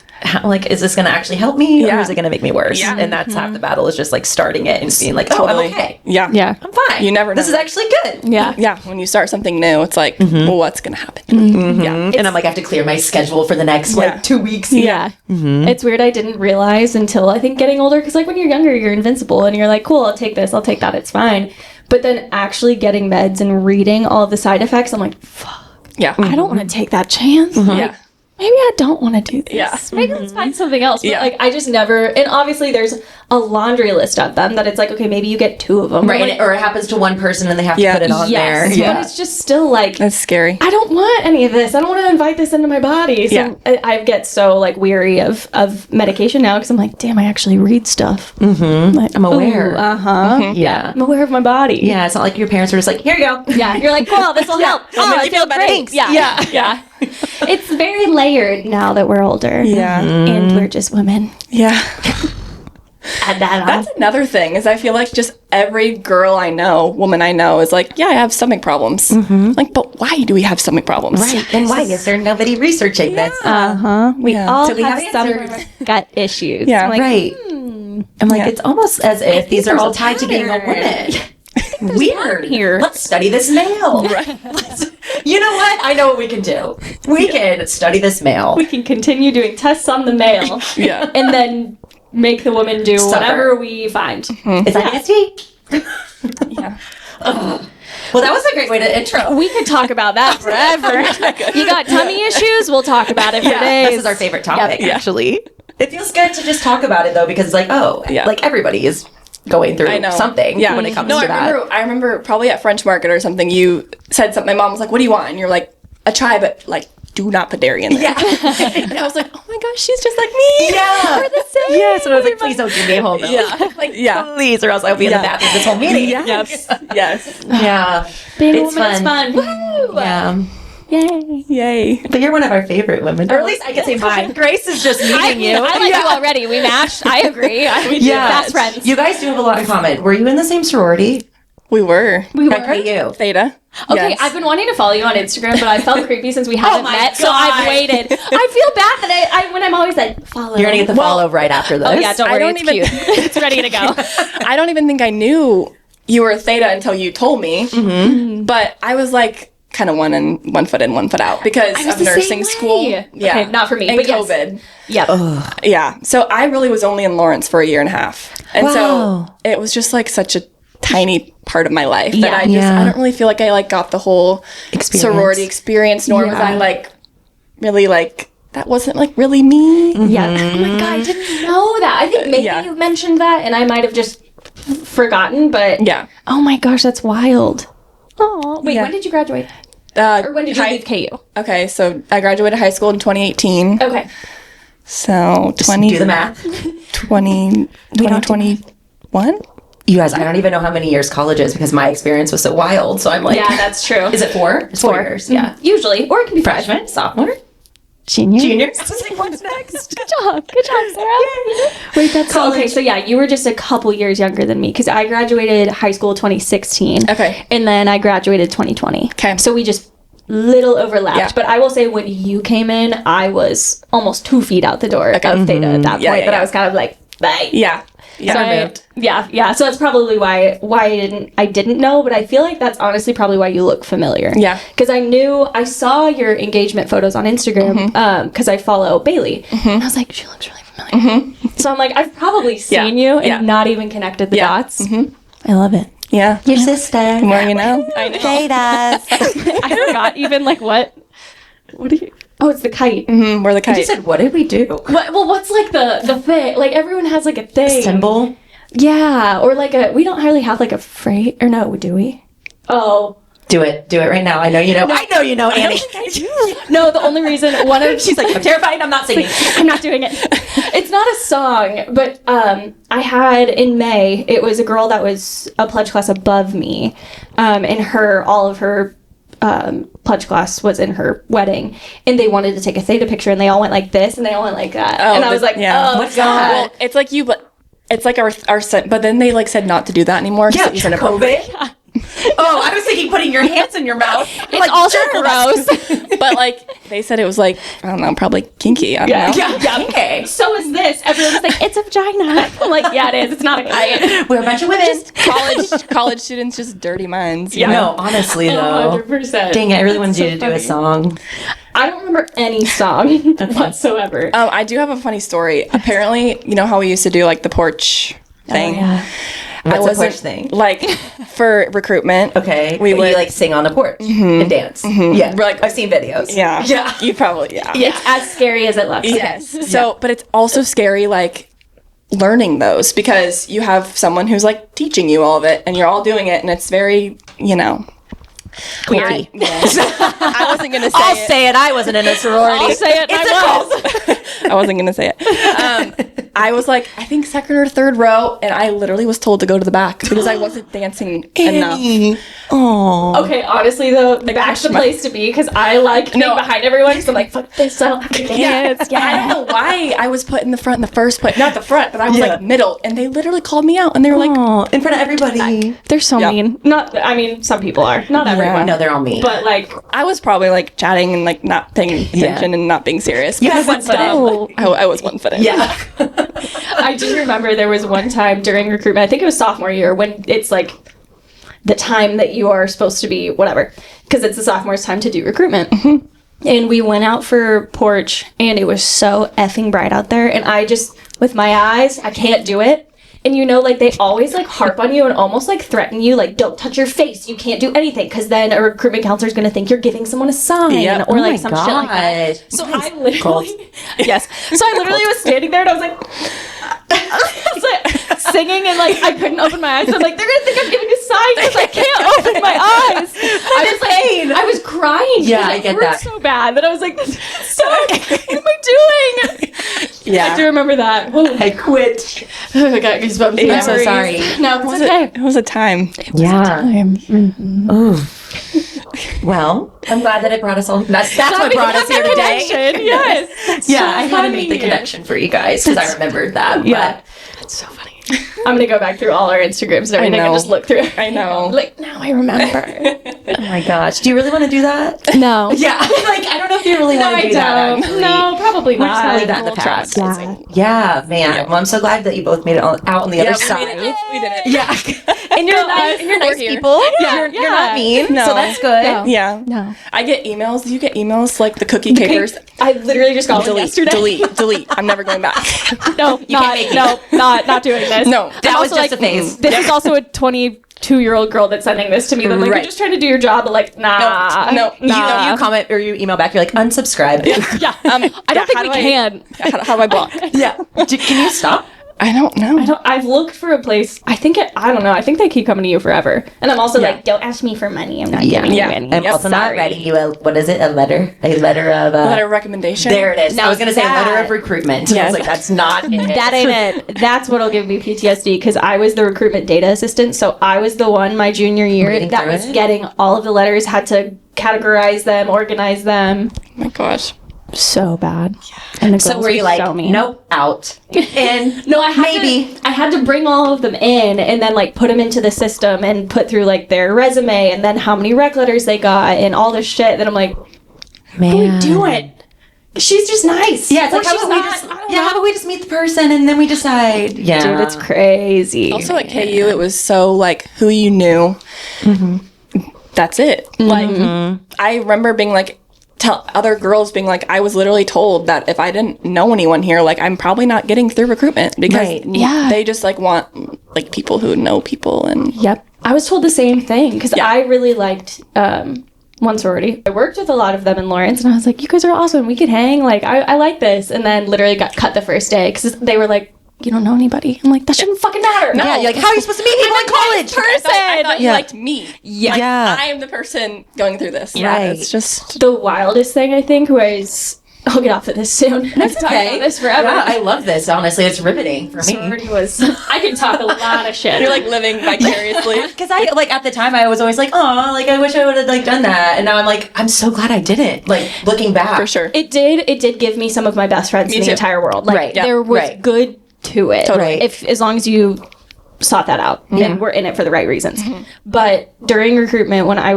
is this going to actually help me? Or is it going to make me worse? Yeah. And that's half the battle, is just, like, starting it and being like, oh, Totally. I'm okay. Yeah. Yeah. I'm fine. You never This know. is actually good. Yeah. Yeah, when you start something new, it's like, well, what's going to happen? Yeah. And I'm like, I have to clear my schedule for the next, like, 2 weeks. Yeah. It's weird. I didn't realize until I think getting older, because like when you're younger, you're invincible and you're like, cool, I'll take this, I'll take that, it's fine. But then actually getting meds and reading all of the side effects, I'm like, fuck, Yeah. I don't want to take that chance. Like, Yeah. maybe I don't want to do this. Yeah. maybe let's find something else. But Yeah. like, I just never, and obviously there's a laundry list of them that it's like, okay, maybe you get 2 of them. Right. Or it happens to one person and they have to Yeah. put it on there. Yes, Yeah. but it's just still like, That's scary. I don't want any of this. I don't want to invite this into my body. So Yeah. I get so like weary of medication now, because I'm like, damn, I actually read stuff. I'm aware. Yeah. I'm aware of my body. Yeah, it's not like your parents are just like, here you go. Yeah, you're like, cool, this will help. It'll make I you feel better. great. Yeah. Yeah. It's very layered now that we're older. Yeah. And we're just women. Yeah. Add that on. That's another thing, is I feel like just every girl I know, woman I know, is like, yeah, I have stomach problems. Like, but why do we have stomach problems? Right. Then why is there nobody researching this? We Yeah. all So we have have some answers. gut issues. Yeah. I'm like, Right. I'm like, Yeah. it's almost as if these are there's all a tied to being a pattern. woman. Weird. here. Let's study this male. You know what? I know what we can do. We can study this male. we can continue doing tests on the male. Yeah. And then make the woman do Suffer. whatever we find. Is that nasty? Yeah. Well, that was a great way to intro. We could talk about that forever. You got tummy issues? We'll talk about it for days. This is our favorite topic, Yep. actually. It feels good to just talk about it, though, because it's like, oh, Yeah. like everybody is going through I know. something Yeah. when it comes no, to that. I remember probably at French Market or something, you said something. My mom was like, what do you want? And you're like, a chai, but like, do not put dairy in there. Yeah. And I was like, oh my gosh, she's just like me. Yeah. We're the same. Yes, and I was like, please don't give me a whole milk. Yeah. Like, Yeah. please, or else I'll be in the Yeah. bathroom this whole meeting. Yes. Yes. Yeah. Being a It's woman is fun. fun. Woo! Yeah. Yay. Yay. But you're one of our favorite women. Or at least I can say mine. Grace is just meeting you. I like you already. We matched. I agree. We do. Yeah. Best friends. You guys do have a lot in common. Were you in the same sorority? We were. Heck for you. Theta. Okay, Yes. I've been wanting to follow you on Instagram, but I felt creepy since we haven't my met, so God. I've waited. I feel bad that I when I'm always like, follow. You're going to get the follow right after this. Oh, yeah, don't I worry. don't It's even- cute. It's ready to go. I don't even think I knew you were a Theta until you told me. But I was like kind of one foot in, one foot out because was of the same nursing way. school. Yeah. Okay, not for me, And but yes. COVID. Yeah. Yeah. So I really was only in Lawrence for a year and a half. And Wow. so it was just like such a tiny part of my life that Yeah. I just Yeah. I don't really feel like I like got the whole Experience. sorority experience, nor was Yeah. I like really like that wasn't like really me. Yeah. Oh my god, I didn't know that. I think maybe Yeah. you mentioned that, and I might have just forgotten. But Yeah. oh my gosh, that's wild. Oh wait, Yeah. when did you graduate? Or when did you leave KU? Okay, so I graduated high school in 2018. Okay. So Just 20 do the math. 2021? You guys, I don't even know how many years college is because my experience was so wild. So I'm like, Yeah, that's true. is it 4? It's 4 years. Yeah. Usually, or it can be Freshman, sophomore, Junior. junior. I was like, what's next? Good job, Sarah. Wait, that's okay. So yeah, you were just a couple years younger than me because I graduated high school 2016. Okay. and then I graduated 2020. Okay. so we just little overlapped. Yeah. But I will say, when you came in, I was almost 2 feet out the door of Theta at that point. Yeah, yeah, but I yeah. was kind of like, bye. Yeah. Yeah. So yeah. So that's probably why I didn't know, but I feel like that's honestly probably why you look familiar. Yeah. Because I saw your engagement photos on Instagram because I follow Bailey, and I was like, she looks really familiar. So I'm like, I've probably seen you and Yeah. not even connected the Yeah. dots. I love it. Yeah. Your sister. The more you know. I know. Date us. I forgot even like what. What do you? Oh, it's the kite. We're the kite. You said, what did we do? What's like the thing? Like everyone has like a thing. Symbol. Yeah, or like we don't hardly have like a phrase, or no, do we? Oh. Do it. Do it right now. I know you know. I know you know, Annie. No, the only reason one of She's like, I'm terrified. I'm not singing. I'm not doing it. It's not a song, but I had in May. It was a girl that was a pledge class above me, and all of her pledge class was in her wedding, and they wanted to take a theta picture, and they all went like this, and they all went like that, and I was like, oh, what's God. that? Well, it's like you, but it's like our but then they like said not to do that anymore. Yeah, it was in a COVID. Oh, I was thinking putting your hands in your mouth. It's like also gross. But like they said it was like, I don't know, probably kinky. I don't know. Yeah, okay. So is this. Everyone was like, it's a vagina. I'm like, yeah, it is. It's not a guy. We're a bunch of women. College students, just dirty minds. You Yeah. know? No, honestly though. 100%. Dang it, I really wanted you to do a song. I don't remember any song whatsoever. I do have a funny story. Apparently, you know how we used to do like the porch thing? What's the wasn't- porch thing? Like for recruitment. Okay. We We would you like sing on the porch and dance. Yeah. We're like- I've seen videos. Yeah. Yeah. You probably, yeah. It's as scary as it looks. Yes. So, but it's also scary, like learning those because you have someone who's like teaching you all of it and you're all doing it and it's very, you know. Weird. I wasn't going to say I'll it. say it. I wasn't in a sorority. I'll say it. I wasn't going to say it. I was like, I think second or third row, and I literally was told to go to the back because I wasn't dancing enough. Oh. Okay, honestly though, back's the place to be because I like being behind everyone. So I'm like, fuck this, I don't have to dance. I don't know why I was put in the front in the first place. Not the front, but I was like middle, and they literally called me out, and they were like, Oh, in front of everybody. They're so mean. Not, I mean, some people are. Not everyone. No, they're all mean. But like, I was probably like chatting and like not paying attention and not being serious. You had because one it's foot dumb. I was one foot in. Yeah. I do remember there was one time during recruitment, I think it was sophomore year, when it's like the time that you are supposed to be whatever, because it's the sophomore's time to do recruitment. And we went out for porch, and it was so effing bright out there, and I just, with my eyes, I can't do it. And you know, like, they always, like, harp on you and almost, like, threaten you, like, don't touch your face, you can't do anything, because then a recruitment counselor is going to think you're giving someone a sign, Yep. or, Oh like, my some shit like that. God. So I literally, yes. So I literally was standing there, and I was like, I was like singing, and, like, I couldn't open my eyes. I'm like, they're going to think I'm giving a sign, because I can't open my eyes. I was like, I was crying. Yeah, because I it get hurt that. so bad that I was like, this sucks. What am I doing? Yeah. I do remember that. Whoa. I quit. I got goosebumps. I'm so Memories. sorry. No, it's okay. It was a time. Yeah. Oh. Well, I'm glad that it brought us all. That's what brought us here today. Yes. Yeah, I had to make the connection for you guys because I remembered that. Yeah. That's so funny. I'm gonna go back through all our Instagrams and everything and know. just look through it. I know. Like, now I remember. But, oh my gosh. Do you really want to do that? No. Yeah. Like, I don't know if you really want to do that, actually. No, probably We're just not. gonna leave that in the We'll past. Yeah. Yeah, man. Well, I'm so glad that you both made it out on the other Yeah, side. we did it. Yeah. And you're nice. And you're We're nice here. people. Yeah, You're not mean. No. So that's good. No. Yeah. No. I get emails. You get emails like the cookie capers. I literally just got one Delete, yesterday. delete. I'm never going back. No, not doing this. No. I'm That was also just a phase. This is also a 22-year-old girl that's sending this to me. That I'm like, Right. you're just trying to do your job, but like, nah. No. Nah. You comment or you email back. You're like, unsubscribe. Yeah. I don't think we can. How do I block? Yeah. Can you stop? I don't know. I've looked for a place. I don't know. I think they keep coming to you forever. And I'm also like, don't ask me for money. I'm not giving you any. I'm also not writing you a what is it? A letter of Letter of recommendation. There it is. Now I was gonna say that- letter of recruitment. I Yes. was like, that's not it. That ain't it. That's what'll give me PTSD because I was the recruitment data assistant. So I was the one my junior year Reading that through was it? getting all of the letters, had to categorize them, organize them. Oh my gosh. So bad. And the So girls were you were like, so mean. nope, out? And No, I had maybe. I had to bring all of them in and then like put them into the system and put through like their resume and then how many rec letters they got and all this shit. Then I'm like, Man. what are we doing? She's just nice. Yeah, it's Or like how she's about we not. just I don't how know. about we just meet the person and then we decide? Yeah, Dude, it's crazy. Also at KU, it was so like who you knew. That's it. Like I remember being like, tell other girls being like, I was literally told that if I didn't know anyone here, like I'm probably not getting through recruitment because Right. Yeah. they just like want like people who know people and Yep. I was told the same thing because Yeah. I really liked one sorority. I worked with a lot of them in Lawrence and I was like, you guys are awesome. We could hang. Like, I like this. And then literally got cut the first day because they were like, you don't know anybody. I'm like, that shouldn't fucking matter. Yeah, you're like, how are you supposed to meet people in college? I thought you Yeah. liked me. Yeah. Like, Yeah. I am the person going through this. Right. It's just The wildest thing I think was I'll get off of this soon. That's talk about this forever. Yeah, I love this. Honestly, it's riveting for me. Sorority was. I can talk a lot of shit. You're like living vicariously. Because I like at the time I was always like, oh, like I wish I would have like done that, and now I'm like, I'm so glad I didn't. Like looking back, For sure. It did give me some of my best friends Me in the too. entire world. Like Right. Yeah. there was Right. good to it. Totally. If as long as you sought that out and were in it for the right reasons. But during recruitment, when I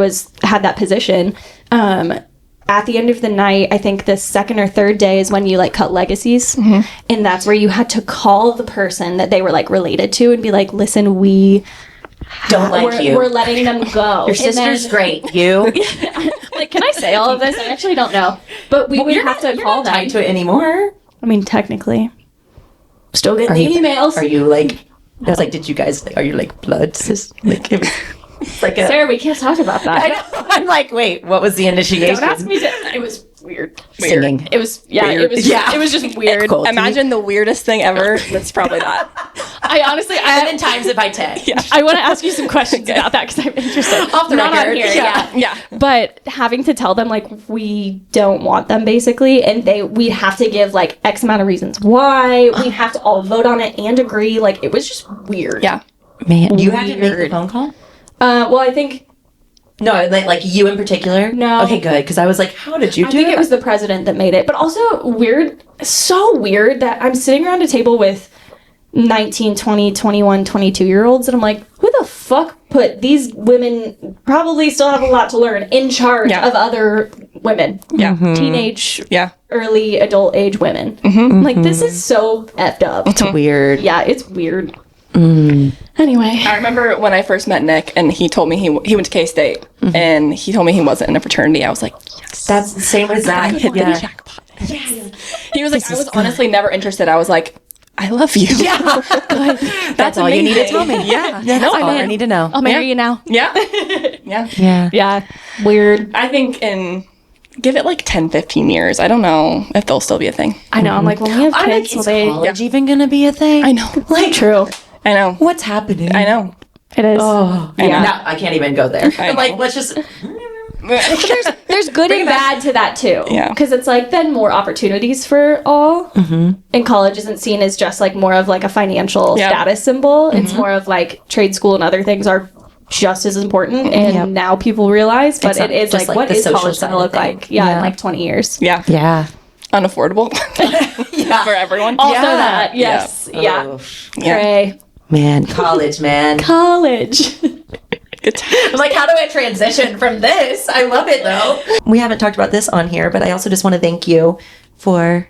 had that position, at the end of the night, I think the second or third day is when you like cut legacies, and that's where you had to call the person that they were like related to and be like, listen, we don't like you. we're letting them go. Your sister's great. You. Like, can I say all of this? I actually don't know. But we would have to call them. tied to it anymore. I mean, technically. Still getting Are the you, emails. Are you like? I was like, did you guys? Are you like blood? Like, it's like a. Sarah, we can't talk about that. I know. I'm like, wait, what was the initiation? Don't ask me to. It was weird. Singing. It was, yeah, Weird. it was, Yeah. it was just weird. Cool. Imagine the weirdest thing ever. That's probably that. I honestly, And then times it by 10. Yeah. I want to ask you some questions about that because I'm interested. Off the Not record. on here, Yeah. yeah. Yeah. But having to tell them like we don't want them basically, and we'd have to give like X amount of reasons why. We'd have to all vote on it and agree. Like it was just weird. Yeah. Man, you had to make the Weird. phone call? Well, I think No, like you in particular? No. Okay, good. Because I was like, how did you I do think it? it was the president that made it. But also weird, so weird that I'm sitting around a table with 19, 20, 21, 22-year-olds, and I'm like, who the fuck put these women, probably still have a lot to learn, in charge Yeah. of other women? Yeah. Teenage, Yeah. early adult age women. I'm like, this is so effed up. It's weird. Yeah, it's weird. Anyway. I remember when I first met Nick, and he told me he went to K-State, and he told me he wasn't in a fraternity. I was like, yes. That's the same as that. Hit the jackpot. He was like, I was honestly never interested. I was like, I love you. Yeah. That's all you need to amazing. tell me. Yeah. That's No, all I man. need to know. I'll marry you now. Yeah. Yeah. Yeah. Yeah. Weird. I think give it like 10, 15 years. I don't know if they'll still be a thing. I know. I'm like, when we have I'm like, kids, will is they... college even going to be a thing? I know. Like, True. I know. what's happening? I know. It is. Oh, I know. No, I can't even go there. I I'm like, know. let's just. There's good and bad to that too. Yeah. Because it's like then more opportunities for all. And college isn't seen as just like more of like a financial Yeah. status symbol. It's more of like trade school and other things are just as important. And Yep. now people realize, but It's it not is just, like, like, what the is social college side going to of look things. like? Yeah, Yeah. in like 20 years. Yeah. Yeah. Unaffordable Yeah. for everyone. Also Yeah. that, yes. Yeah. Oh, Yeah. Hooray. man, college, man. College. Good time. I'm like, how do I transition from this? I love it though. We haven't talked about this on here, but I also just want to thank you for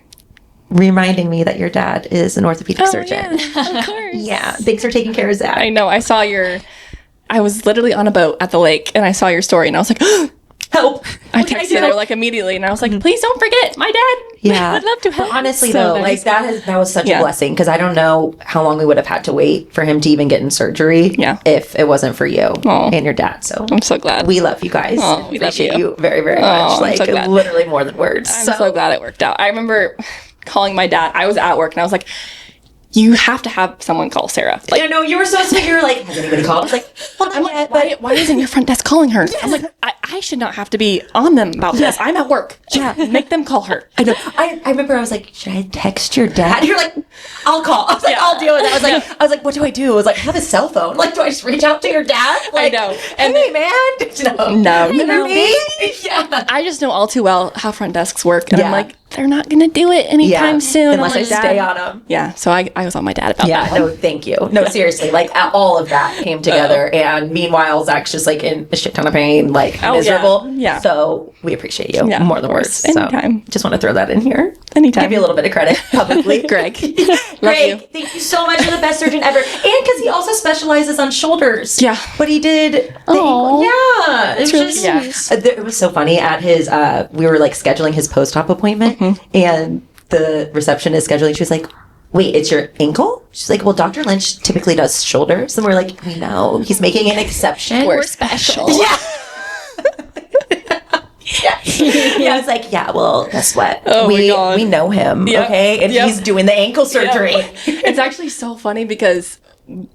reminding me that your dad is an orthopedic surgeon. Of course. Yeah. Thanks for taking care of Zach. I know. I was literally on a boat at the lake, and I saw your story, and I was like, Help. I texted her like immediately, and I was like, please don't forget my dad. Yeah. I'd love to help. But honestly, So though, nice. like that was such Yeah. a blessing because I don't know how long we would have had to wait for him to even get in surgery. Yeah. If it wasn't for you Aw. and your dad. So I'm so glad. we love you guys. Oh, we love Appreciate you. you very, very Oh, much. I'm Like so glad. literally more than words. I'm so glad it worked out. I remember calling my dad. I was at work, and I was like, you have to have someone call Sarah. Like, I know you were so sweet. You were like, has anybody called? I was like, well, not I'm yet, like, why isn't your front desk calling her? I'm like, I should not have to be on them about this. I'm at work. Yeah. Make them call her. I know. I remember I was like, should I text your dad? You're like, I'll call. I was like, Yeah. I'll deal with it. I was like, what do I do? I was like, I have a cell phone. Like, do I just reach out to your dad? Like, know. And hey, man. No. Remember me? Yeah. I just know all too well how front desks work. And Yeah. I'm like, they're not going to do it anytime soon. Unless I'm I like, Dad. stay on them. Yeah. So I was on my dad about Yeah, that. no, thank you. No, seriously, like all of that came together, and meanwhile, Zach's just like in a shit ton of pain, like Oh, miserable. yeah. So we appreciate you Yeah, more of than course. words. Anytime. So just want to throw that in here. Anytime. Give you a little bit of credit publicly, Greg. Greg, you. thank you so much. You're the best surgeon ever, and because he also specializes on shoulders. Yeah. but he did. The Aw. yeah, it was really just sweet. it was so funny at his. We were like scheduling his post-op appointment, and the receptionist scheduling. She was like, wait, it's your ankle? She's like, well, Dr. Lynch typically does shoulders. And we're like, we know. He's making an exception. We're special. Yeah. Yeah. I was like, yeah, well, guess what? Oh my God. we know him, Yep. okay? And Yep. he's doing the ankle surgery. It's actually so funny because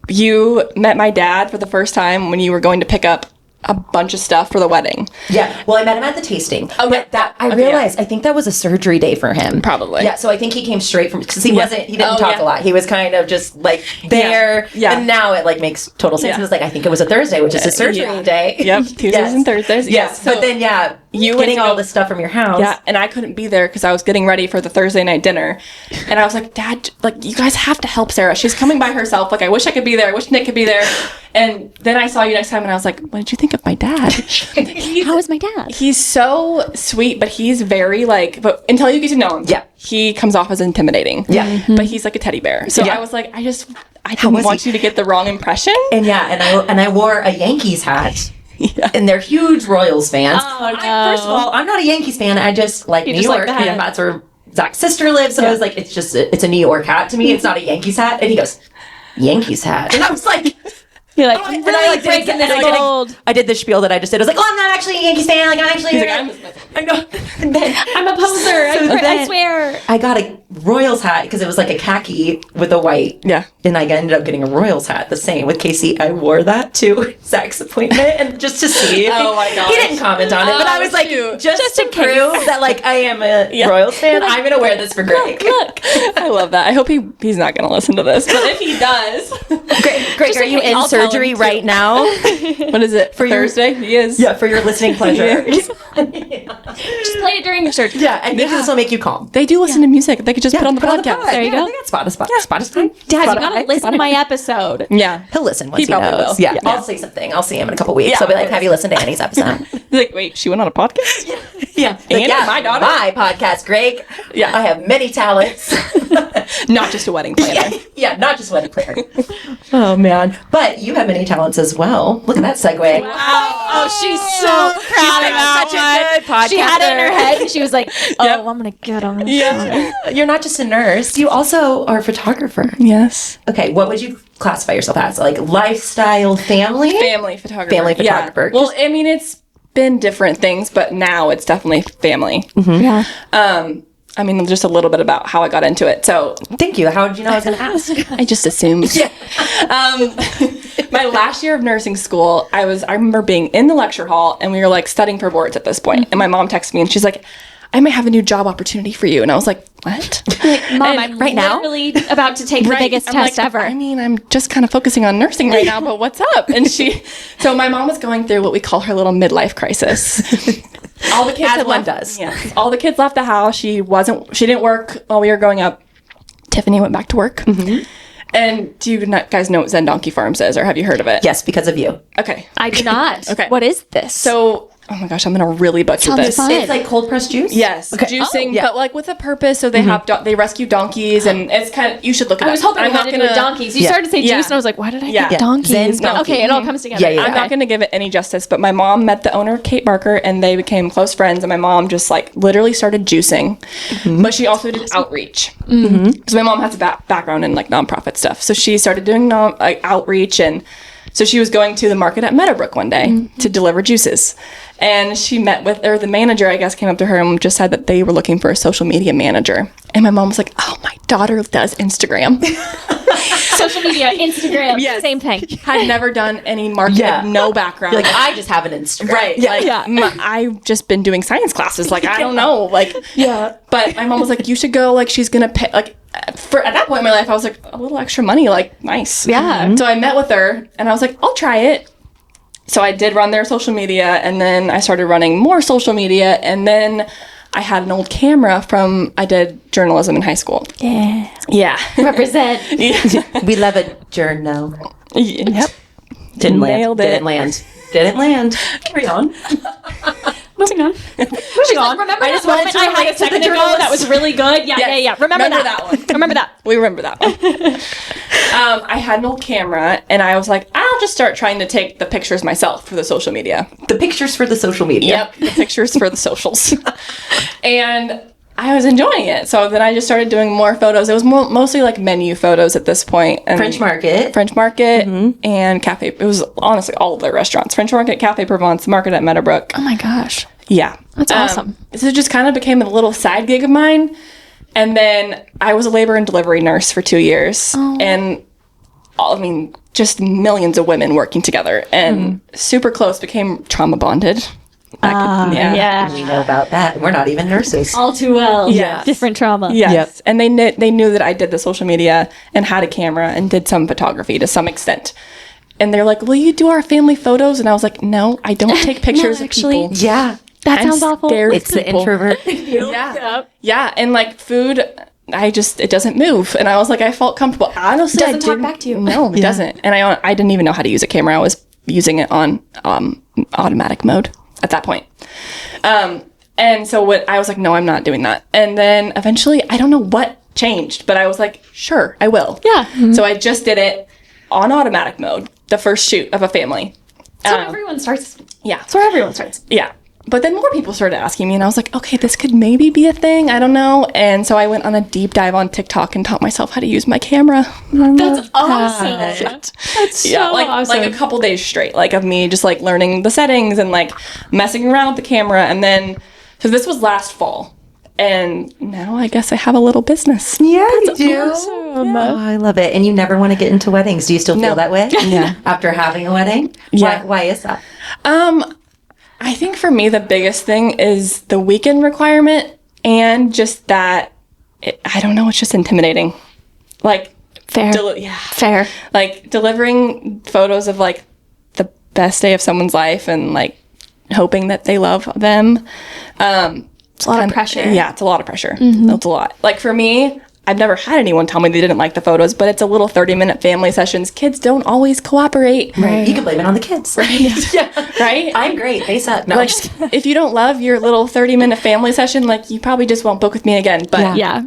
you met my dad for the first time when you were going to pick up a bunch of stuff for the wedding. Yeah. Well, I met him at the tasting. Oh, But that I realized, I think that was a surgery day for him. Probably. Yeah. So I think he came straight from, because he didn't talk yeah. a lot. He was kind of just like there. Yeah. And now it like makes total sense. Yeah. It was like, I think it was a Thursday, which is a surgery day. Yep. Tuesdays and Thursdays. Yes. So but then, you went getting to all go- this stuff from your house. Yeah, and I couldn't be there because I was getting ready for the Thursday night dinner. And I was like, Dad, like, you guys have to help Sarah. She's coming by herself. Like, I wish I could be there. I wish Nick could be there. And then I saw you next time, and I was like, what did you think of my dad? How is my dad? He's so sweet, but he's very, like, but until you get to know him, Yeah. he comes off as intimidating. Yeah. But he's like a teddy bear. So Yeah. I was like, I didn't was want he? you to get the wrong impression. And I wore a Yankees hat. Yeah. And they're huge Royals fans. Oh, no. First of all, I'm not a Yankees fan. I just like New just like York. the hat. And that's where Zach's sister lives. So I was like, it's a New York hat to me. It's not a Yankees hat. And he goes, Yankees hat. And I was like, You're like, and I like breaking this mold. I did the spiel that I just did. I was like, oh, I'm not actually a Yankees fan. Like, I'm actually. He's like, I'm a Smith. I know. And then I'm a poser. So I then- swear. I got a Royals hat because it was like a khaki with a white. Yeah. And I ended up getting a Royals hat, the same with Casey. I wore that to Zach's appointment and just to see. Oh my gosh. He didn't comment on it, but I was like, cute. just to prove that like I am a Royals fan, I'm gonna wear this for Greg. Look, I love that. I hope he's not going to listen to this, but if he does, Greg, are you in I'll tell him surgery too. right now? what is it for your- Thursday? He is. Yeah, for your listening pleasure. Just play it during the surgery. Yeah, and maybe this will make you calm. They do listen to music. They could just put on the podcast. There you go. They got Spotify. Spotify. Dad, you Spotify. gotta listen to my episode. Yeah. He'll listen once he probably knows. will. Yeah. Yeah. I'll say something. I'll see him in a couple weeks. Yeah, I'll be of like, course. have you listened to Annie's episode? He's like, wait, she went on a podcast? Yeah. And my daughter? My podcast, Greg. Yeah. I have many talents. Not just a wedding planner. Yeah, not just wedding planner. Oh, man. But you have many talents as well. Look at that segue. Oh, she's so proud of that Such a good podcaster. She had it in her head, and she was like, oh, I'm gonna get him. Yeah. You're not just a nurse. You also are a photographer. Yes. Okay, what would you classify yourself as? Like lifestyle, family? Family photographer. Family photographer. Yeah. Well, I mean, it's been different things, but now it's definitely family. Yeah. I mean, just a little bit about how I got into it. So Thank you. How did you know I was going to ask? I just assumed. My last year of nursing school, I remember being in the lecture hall and we were like studying for boards at this point. And my mom texted me and she's like, I might have a new job opportunity for you. And I was like, what? Mom, I'm right now? literally about to take the biggest I'm test like, ever. I mean, I'm just kind of focusing on nursing right now, but what's up? And so my mom was going through what we call her little midlife crisis. All the kids As had one left, does. Yeah. All the kids left the house. She didn't work while we were growing up. Tiffany went back to work. And do you guys know what Zen Donkey Farms is, or have you heard of it? Yes, because of you. Okay. I do not. Okay. What is this? So, oh my gosh, I'm gonna really butcher Sounds this. fun. It's like cold pressed juice? Yes, juicing, yeah. but like with a purpose. So they have they rescue donkeys, and it's kind of you should look at. I was hoping I'm it had to do with donkeys. You started to say Yeah. juice, and I was like, why did I Yeah. get donkeys? Zen's donkey. Okay, it all comes together. Yeah, yeah, I'm not going to give it any justice, but my mom met the owner, Kate Barker, and they became close friends. And my mom just like literally started juicing, but she also did outreach. Because my mom has a background in like nonprofit stuff, so she started doing outreach, and so she was going to the market at Meadowbrook one day to deliver juices, and she met with the manager. I guess came up to her and just said that they were looking for a social media manager. And my mom was like, "Oh, my daughter does Instagram." Social media, Instagram, Yes. same thing. Had never done any marketing, Yeah. no background. You're like, I just have an Instagram. Right. Yeah. Like, I've just been doing science classes. Like, I don't know. Like, Yeah. But my mom was like, you should go. Like, she's going to pay. Like, for at that point in my life, I was like, a little extra money. Like, nice. Yeah. So I met with her and I was like, I'll try it. So I did run their social media, and then I started running more social media. And then I had an old camera I did journalism in high school. Yeah. Yeah. Represent. We love a journal. Yep. Didn't land. Nailed it. Didn't land. Didn't land. Carry on. Moving on. Moving on. Remember I that just wanted moment to I had relate a to the second ago journalist. that was really good? Yeah, Yes. yeah. Remember that one. Remember that. We remember that one. I had an old camera, and I was like, I'll just start trying to take the pictures myself for the social media. The pictures for the social media. Yep, the pictures for the socials. And I was enjoying it. So then I just started doing more photos. It was mostly like menu photos at this point. And French Market. French Market and Cafe. It was honestly all of their restaurants. French Market, Cafe Provence, Market at Meadowbrook. Oh my gosh. Yeah. That's awesome. So it just kind of became a little side gig of mine. And then I was a labor and delivery nurse for 2 years. And I mean, just millions of women working together and super close, became trauma bonded. Yeah. We know about that. We're not even nurses. All too well. Yes. Different trauma. Yes. Yep. And they knew that I did the social media and had a camera and did some photography to some extent. And they're like, will you do our family photos? And I was like, no, I don't take pictures actually. of people. Yeah. That I'm sounds awful. scared of It's the people. introvert. Yeah. Yeah. And like food, it doesn't move. And I was like, I felt comfortable. Honestly, Doesn't talk back to you. No, it doesn't. And I didn't even know how to use a camera. I was using it on automatic mode at that point. And so I was like, no, I'm not doing that. And then eventually, I don't know what changed, but I was like, sure, I will. Yeah. So I just did it on automatic mode, the first shoot of a family. So everyone starts. Yeah. That's where everyone starts. Yeah. But then more people started asking me, and I was like, okay, this could maybe be a thing. I don't know. And so I went on a deep dive on TikTok and taught myself how to use my camera. That's awesome. That's so Yeah, like awesome. like a couple days straight, like of me just like learning the settings and like messing around with the camera. And then, so this was last fall. And now I guess I have a little business. Yeah, you do. awesome. Oh, I love it. And you never want to get into weddings. Do you still feel No. that way? Yeah. After having a wedding? Yeah. Why is that? I think for me, the biggest thing is the weekend requirement and just that, I don't know, it's just intimidating. Like, Fair. Fair. like delivering photos of like the best day of someone's life and like hoping that they love them. It's a lot of pressure. Yeah, it's a lot of pressure. It's a lot. Like for me, I've never had anyone tell me they didn't like the photos, but it's a little 30-minute family sessions. Kids don't always cooperate. Right. You can blame it on the kids. Right? I'm great. They suck. No. Like, if you don't love your little 30-minute family session, like, you probably just won't book with me again. But Yeah.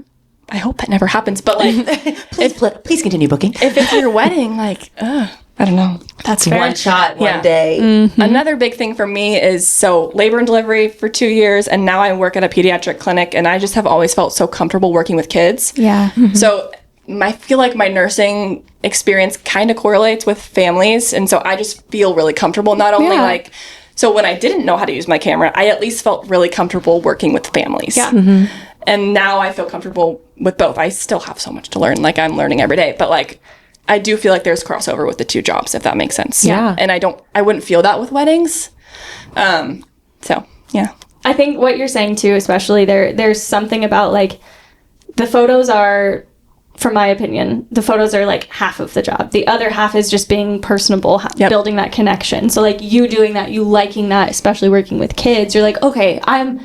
I hope that never happens. But, like, please continue booking. if it's your wedding, like, I don't know. That's One shot, one Yeah. day. Another big thing for me is, so labor and delivery for 2 years, and now I work at a pediatric clinic, and I just have always felt so comfortable working with kids. Yeah. So I feel like my nursing experience kind of correlates with families, and so I just feel really comfortable. Not only Yeah. like, so when I didn't know how to use my camera, I at least felt really comfortable working with families. Yeah. And now I feel comfortable with both. I still have so much to learn. Like, I'm learning every day, but like, I do feel like there's crossover with the two jobs, if that makes sense. Yeah. And I wouldn't feel that with weddings. So yeah. I think what you're saying too, especially there's something about like the photos are, from my opinion, the photos are like half of the job. The other half is just being personable, building that connection. So like you doing that, you liking that, especially working with kids, you're like, okay, I'm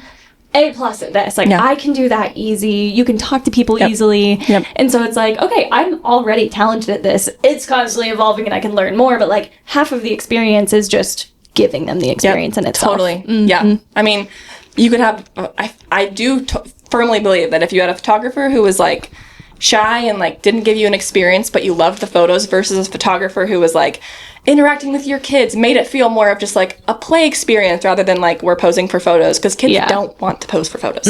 A+ at this. Like Yeah. I can do that easy. You can talk to people easily. Yep. And so it's like, okay, I'm already talented at this. It's constantly evolving and I can learn more, but like half of the experience is just giving them the experience in itself. Totally. Yeah. I mean, you could have, I do firmly believe that if you had a photographer who was like shy and like didn't give you an experience, but you loved the photos, versus a photographer who was like interacting with your kids, made it feel more of just like a play experience rather than like we're posing for photos, because kids don't want to pose for photos.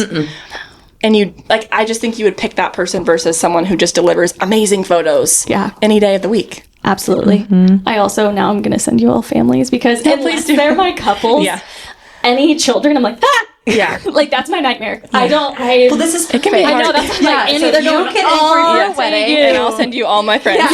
And you like, I just think you would pick that person versus someone who just delivers amazing photos any day of the week. Absolutely. I also, now I'm going to send you all families because unless they're my couples, any children, I'm like, Yeah. like that's my nightmare. Well, This is It can be I hard. know that's Yeah, like, Annie, so they're you going can all invite the wedding. And I'll send you all my friends.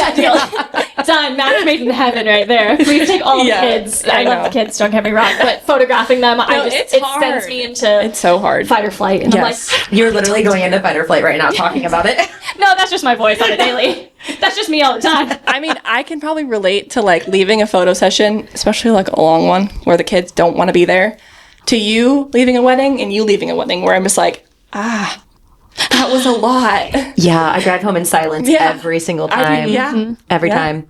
Done. Match made in heaven right there. Please take all the kids. I love know. the kids, don't get me wrong, but photographing them, it's it hard. sends me into It's so hard. fight or flight. And Yes. I'm like, You're literally going into fight or flight right now talking about it. no, that's just my voice on a daily. That's just me all the time. I mean, I can probably relate to like leaving a photo session, especially like a long one where the kids don't want to be there, to you leaving a wedding and you leaving a wedding, where I'm just like, that was a lot. Yeah, I drive home in silence every single time. Every time.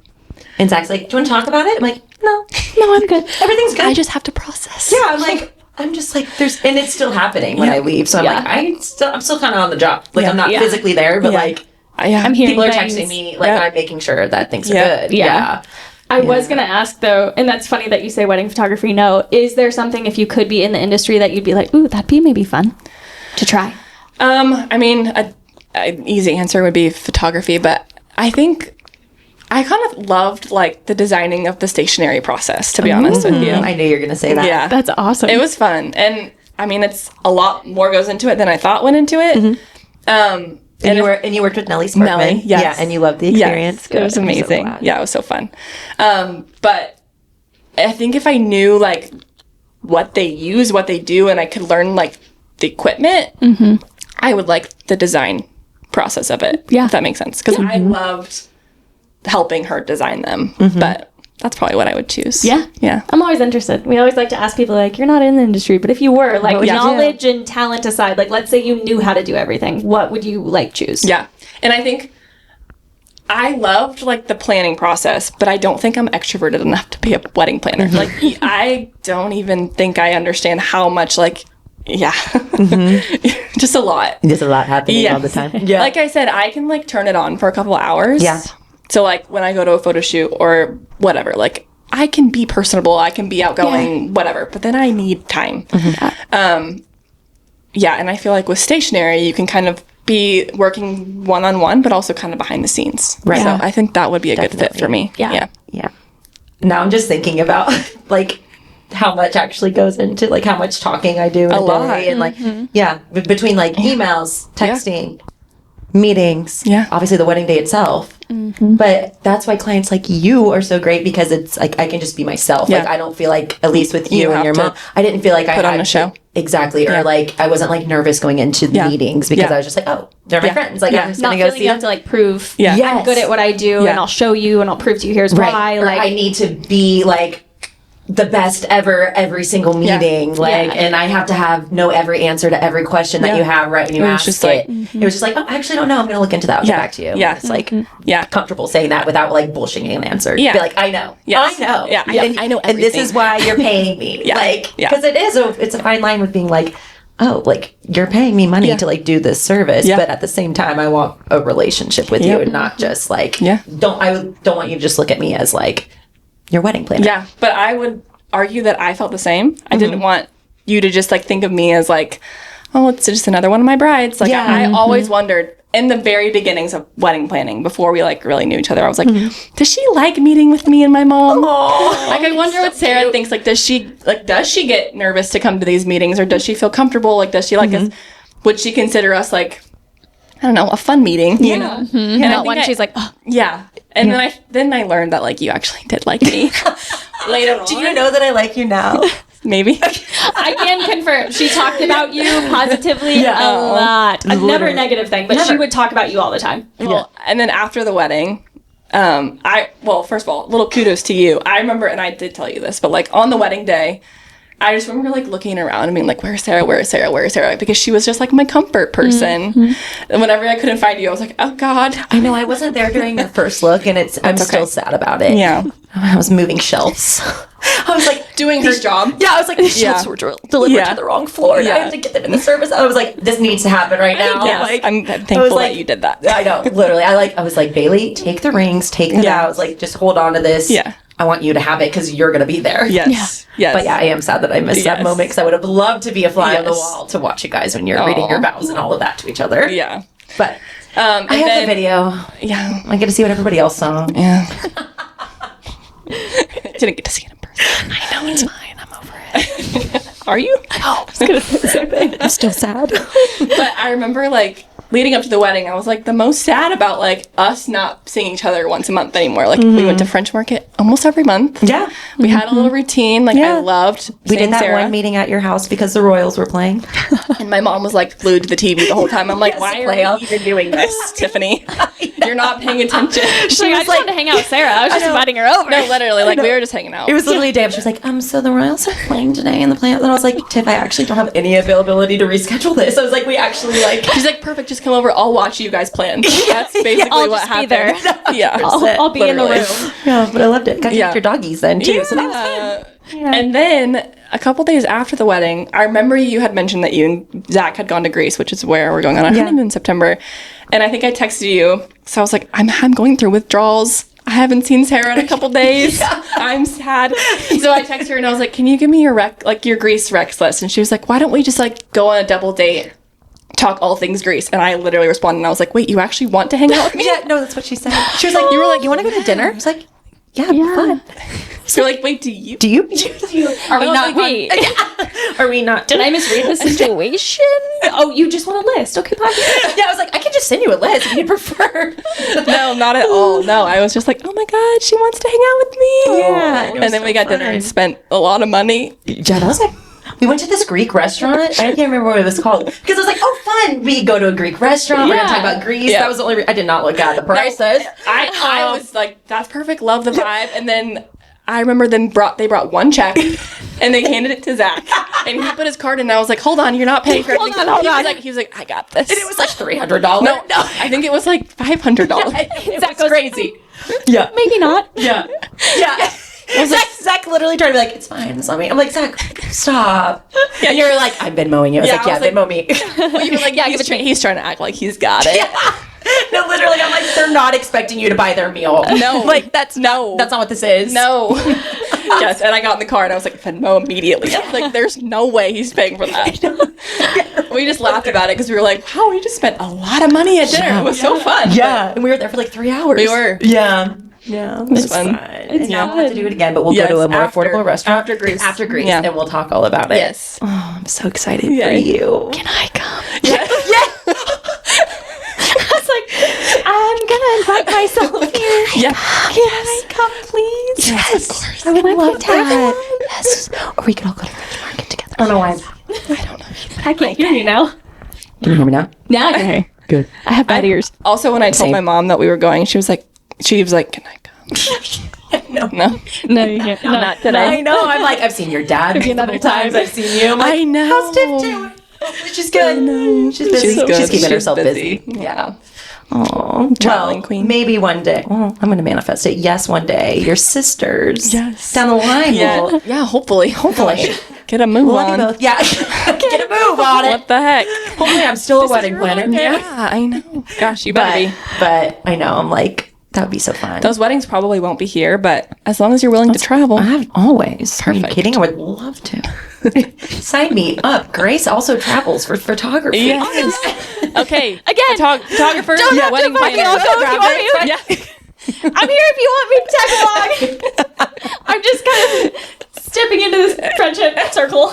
And Zach's like, do you want to talk about it? I'm like, no, I'm good. Everything's good. I just have to process. Yeah, I'm just like, and it's still happening when I leave. So I'm like, I'm still kind of on the job. Like, I'm not physically there, but like, I'm hearing people are things. texting me, like, I'm making sure that things are good. Yeah. I was going to ask though, and that's funny that you say wedding photography. No, is there something, if you could be in the industry, that you'd be like, ooh, that'd be maybe fun to try? I mean, an easy answer would be photography, but I think I kind of loved like the designing of the stationery process, to be honest with you. I knew you were going to say that. Yeah. That's awesome. It was fun. And I mean, it's a lot more goes into it than I thought went into it. And you worked with Nellie Sparkman. Nellie, yes. Yeah, and you loved the experience. Yes, it was Good. I'm so amazing. glad. Yeah, it was so fun. But I think if I knew like what they use, what they do, and I could learn like the equipment, I would like the design process of it. Yeah. If that makes sense. Because I loved helping her design them. But that's probably what I would choose. Yeah. Yeah. I'm always interested. We always like to ask people, like, you're not in the industry, but if you were, like, knowledge and talent aside, like, let's say you knew how to do everything, what would you, like, choose? Yeah. And I think I loved, like, the planning process, but I don't think I'm extroverted enough to be a wedding planner. Like, I don't even think I understand how much, like, just a lot. There's a lot happening all the time. Yeah. Like I said, I can, like, turn it on for a couple hours. Yeah. So, like, when I go to a photo shoot or whatever, like, I can be personable, I can be outgoing, whatever, but then I need time. And I feel like with stationery, you can kind of be working one-on-one, but also kind of behind the scenes. Right. So I think that would be a good fit for me. Yeah. Yeah. Now I'm just thinking about, like, how much actually goes into, like, how much talking I do in a lot. day. And, like, between, like, emails, texting, meetings, obviously the wedding day itself. But that's why clients like you are so great, because it's like I can just be myself. Like, I don't feel like, at least with you and have your to mom, I didn't feel like I put had on a show. Exactly. Or like I wasn't like nervous going into the meetings, because I was just like, oh, they're my friends. Like, I'm just Not gonna go feeling see you them. have to, like, prove Yeah. Yes. I'm good at what I do, and I'll show you, and I'll prove to you here's why. Or Like, I need to be like the best ever every single meeting. Like, and I have to know every answer to every question that you have right when you ask just it. like, It was just like, oh, I actually don't know. I'm gonna look into that. I'll get back to you. Yeah. It's like Yeah. comfortable saying that without like bullshitting an answer. Yeah. Be like, I know. Yes. I know. Yeah. I know And this everything. is why you're paying me. Like, because it's a fine line with being like, oh, like, you're paying me money to like do this service, but at the same time I want a relationship with you, and not just like I don't want you to just look at me as like your wedding planner. Yeah. But I would argue that I felt the same. I didn't want you to just like think of me as like, oh, it's just another one of my brides. Like, I always wondered in the very beginnings of wedding planning, before we like really knew each other, I was like, does she like meeting with me and my mom? Like, I wonder what Sarah thinks. Like, does she get nervous to come to these meetings, or does she feel comfortable? Like, does she like us? Would she consider us like, I don't know, a fun meeting? You know? And Not one she's like, oh, And then I learned that like you actually did like me later on. Do you know that I like you now? Maybe. I can confirm. She talked about you positively a lot. Never a negative thing, but she would talk about you all the time. Well, and then after the wedding, first of all, little kudos to you. I remember, and I did tell you this, but like on the wedding day, I just remember like looking around and being like, where's Sarah? Where's Sarah? Where's Sarah? Because she was just like my comfort person. And whenever I couldn't find you, I was like, oh God. I know I wasn't there during your first look, and I'm still sad about it. Yeah. I was moving shelves. I was like Doing her job. Yeah, I was like, these shelves were delivered to the wrong floor, and I have to get them in the service. I was like, this needs to happen right now. Yes, Like, I'm thankful that you did that. I know, literally. I was like, Bailey, take the rings, take them out. I was like, just hold on to this. Yeah. I want you to have it because you're going to be there. Yes. Yes. But yeah, I am sad that I missed that moment, because I would have loved to be a fly on the Yes. wall to watch you guys when you're reading your vows and all of that to each other. Yeah. But And I have then, the video. Yeah. I get to see what everybody else saw. Yeah. Didn't get to see it in person. I know, it's fine. I'm over it. Are you? I was going to say the same thing. I'm still sad. But I remember like leading up to the wedding, I was like the most sad about like us not seeing each other once a month anymore. Like we went to French Market almost every month. Yeah. We had a little routine. Like I loved We seeing did that Sarah. one meeting at your house because the Royals were playing. And my mom was like glued to the TV the whole time. I'm like, why are you even doing this, Tiffany? You're not paying attention. She's like, I just wanted to hang out with Sarah. I was just inviting her over. No, literally, like we were just hanging out. It was literally a day. She was like, so the Royals are playing today in the playoffs. And I was like, Tiff, I actually don't have any availability to reschedule this. I was like, we actually like. She's like, perfect, just come over. I'll watch you guys plan. That's basically I'll what just happened. be there. Yeah. I'll be in the Literally. room. Yeah, but I loved it. Got to get your doggies then too. So that was fun. And then a couple days after the wedding, I remember you had mentioned that you and Zach had gone to Greece, which is where we're going on our honeymoon in September. And I think I texted you. So I was like, I'm going through withdrawals. I haven't seen Sarah in a couple days. I'm sad. So I texted her and I was like, can you give me your your Greece Rex list? And she was like, why don't we just like go on a double date? Talk all things Greece. And I literally responded and I was like, wait, you actually want to hang out with me? Yeah, no, that's what she said. She was like, you want to go to dinner? I was like, yeah, fun. So you're like, wait, do you? Are we not? Wait. Are we not? Did I misread the situation? Oh, you just want a list. Okay, bye. Yeah, I was like, I can just send you a list if you prefer. No, not at all. No, I was just like, oh my God, she wants to hang out with me. Yeah. And then we got dinner and spent a lot of money. Yeah, that was like, we went to this Greek restaurant. I can't remember what it was called. Because I was like, oh, fun. We go to a Greek restaurant. We're going to talk about Greece. Yeah. That was the only I did not look at the prices. I was like, that's perfect. Love the vibe. And then I remember they brought one check and they handed it to Zach. And he put his card in and I was like, hold on, you're not paying for everything. Hold on. He was like, I got this. And it was like $300. No, I think it was like $500. Zach goes crazy. Yeah. Maybe not. Yeah. Yeah. Zach literally tried to be like, it's fine, it's on me. I'm like, Zach, stop. Yeah, you're like, I've been mowing you. I was like, Venmo me. Well, you were like, yeah, he's trying to act like he's got it. No, literally, I'm like, they're not expecting you to buy their meal. No. Like, that's not what this is. No. Yes, and I got in the car and I was like, Venmo immediately. I was like, there's no way he's paying for that. We just laughed about it because we were like, wow, we just spent a lot of money at dinner. It was so fun. Yeah, and we were there for like 3 hours. We were. Yeah. Yeah, it was fun. And now we'll have to do it again, but we'll go to a more affordable restaurant after Greece. Yeah. And we'll talk all about it. Yes. Oh, I'm so excited for you. Can I come? Yeah. I was like, I'm gonna invite myself here. Yeah. Can I come, please? Yes, of course. I would love that. Yes. Or we could all go to French Market together. I don't know why. I don't know. I can't hear you now. Can you hear me now? Now I can hear you. Good. I have bad ears. Also, when I told my mom that we were going, she was like, can I come? No. No, you can't. Not today. I know. I'm like, I've seen your dad multiple times. I've seen you. I'm like, I know. how's Tiff doing? She's good. She's busy. She's good. She's keeping She's herself busy. busy. Yeah. Oh, Traveling well, queen. Maybe one day. Well, I'm going to manifest it. Yes, one day. Your sisters. Yes. Down the line. will- Yeah, hopefully. Hopefully. Get a move Love on. you both. Yeah. Get a move on it. What the heck? Hopefully, I'm still a wedding planner. Yeah, I know. Gosh, you better be. But I know. I'm like, that would be so fun. Those weddings probably won't be here, but as long as you're willing to travel. I've always. Are you Perfect. kidding? I would love to. Sign me up. Grace also travels for photography. Yes. Okay. Again. Photographer, Don't have to wedding fucking planner. I'll go if you want me. Yeah. I'm here if you want me to tag along. I'm just kind of stepping into this friendship circle.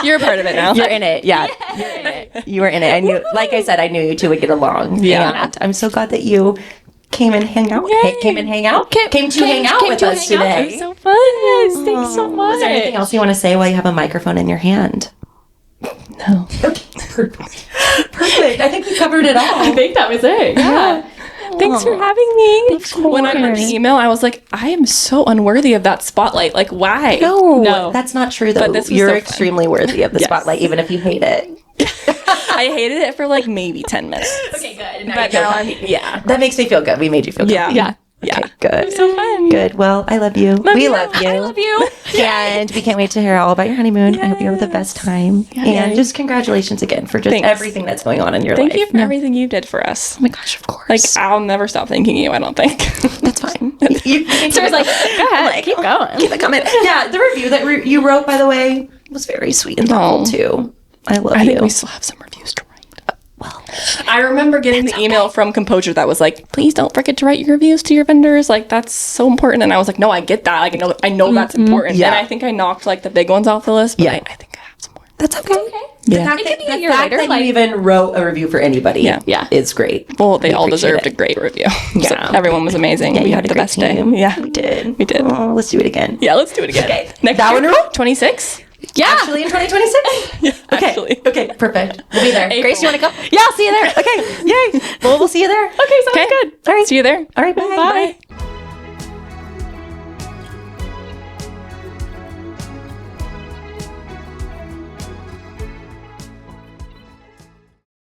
You're a part of it now. You're in it. Yeah. You're in it. You were in it. I knew, like I said, I knew you two would get along. Yeah. And I'm so glad that you came and hang out. Came to hang out with us today. It was so fun. Yes, thanks so much. Is there anything else you want to say while you have a microphone in your hand? No. Okay. Perfect. I think we covered it all. I think that was it. Yeah. Thanks for having me. When I read the email, I was like, I am so unworthy of that spotlight. Like, why? No, that's not true though. But this was You're so fun. extremely worthy of the spotlight, even if you hate it. I hated it for like maybe 10 minutes. Okay, good. But now I'm, yeah. That makes me feel good. We made you feel good. Yeah. Okay, good. So fun. Good. Well, I love you. We love you. I love you. And we can't wait to hear all about your honeymoon. I hope you have the best time. And just congratulations again for just Thanks. everything that's going on in your Thank life. you for everything you did for us. Oh my gosh, of course. Like, I'll never stop thanking you, I don't think. that's fine. Sarah's like, go ahead, keep going. Keep it coming. Yeah, the review that you wrote, by the way, was very sweet and thoughtful too. I love I you. think we still have some reviews to write. Well, I remember getting the email from Composure that was like, please don't forget to write your reviews to your vendors. Like, that's so important. And I was like, no, I get that. Like, I know that's important. Yeah. And I think I knocked like the big ones off the list, but I think I have some more. That's okay. Yeah. It could be a year The fact later. that you even wrote a review for anybody Yeah. is great. Well, they We all appreciate deserved it. a great review. Yeah. So everyone was amazing. Yeah, We you had had a the great best day. team. Yeah. We did. We did. Oh, let's do it again. Yeah, let's do it again. Okay. Next That year. one rule? 26? Yeah. Actually, in 2026? Yeah, Okay. actually. Okay, perfect. We'll be there. April. Grace, you want to come? Yeah, I'll see you there. Okay. Yay. Well, we'll see you there. Okay, sounds good. All right. See you there. All right. Bye. Bye.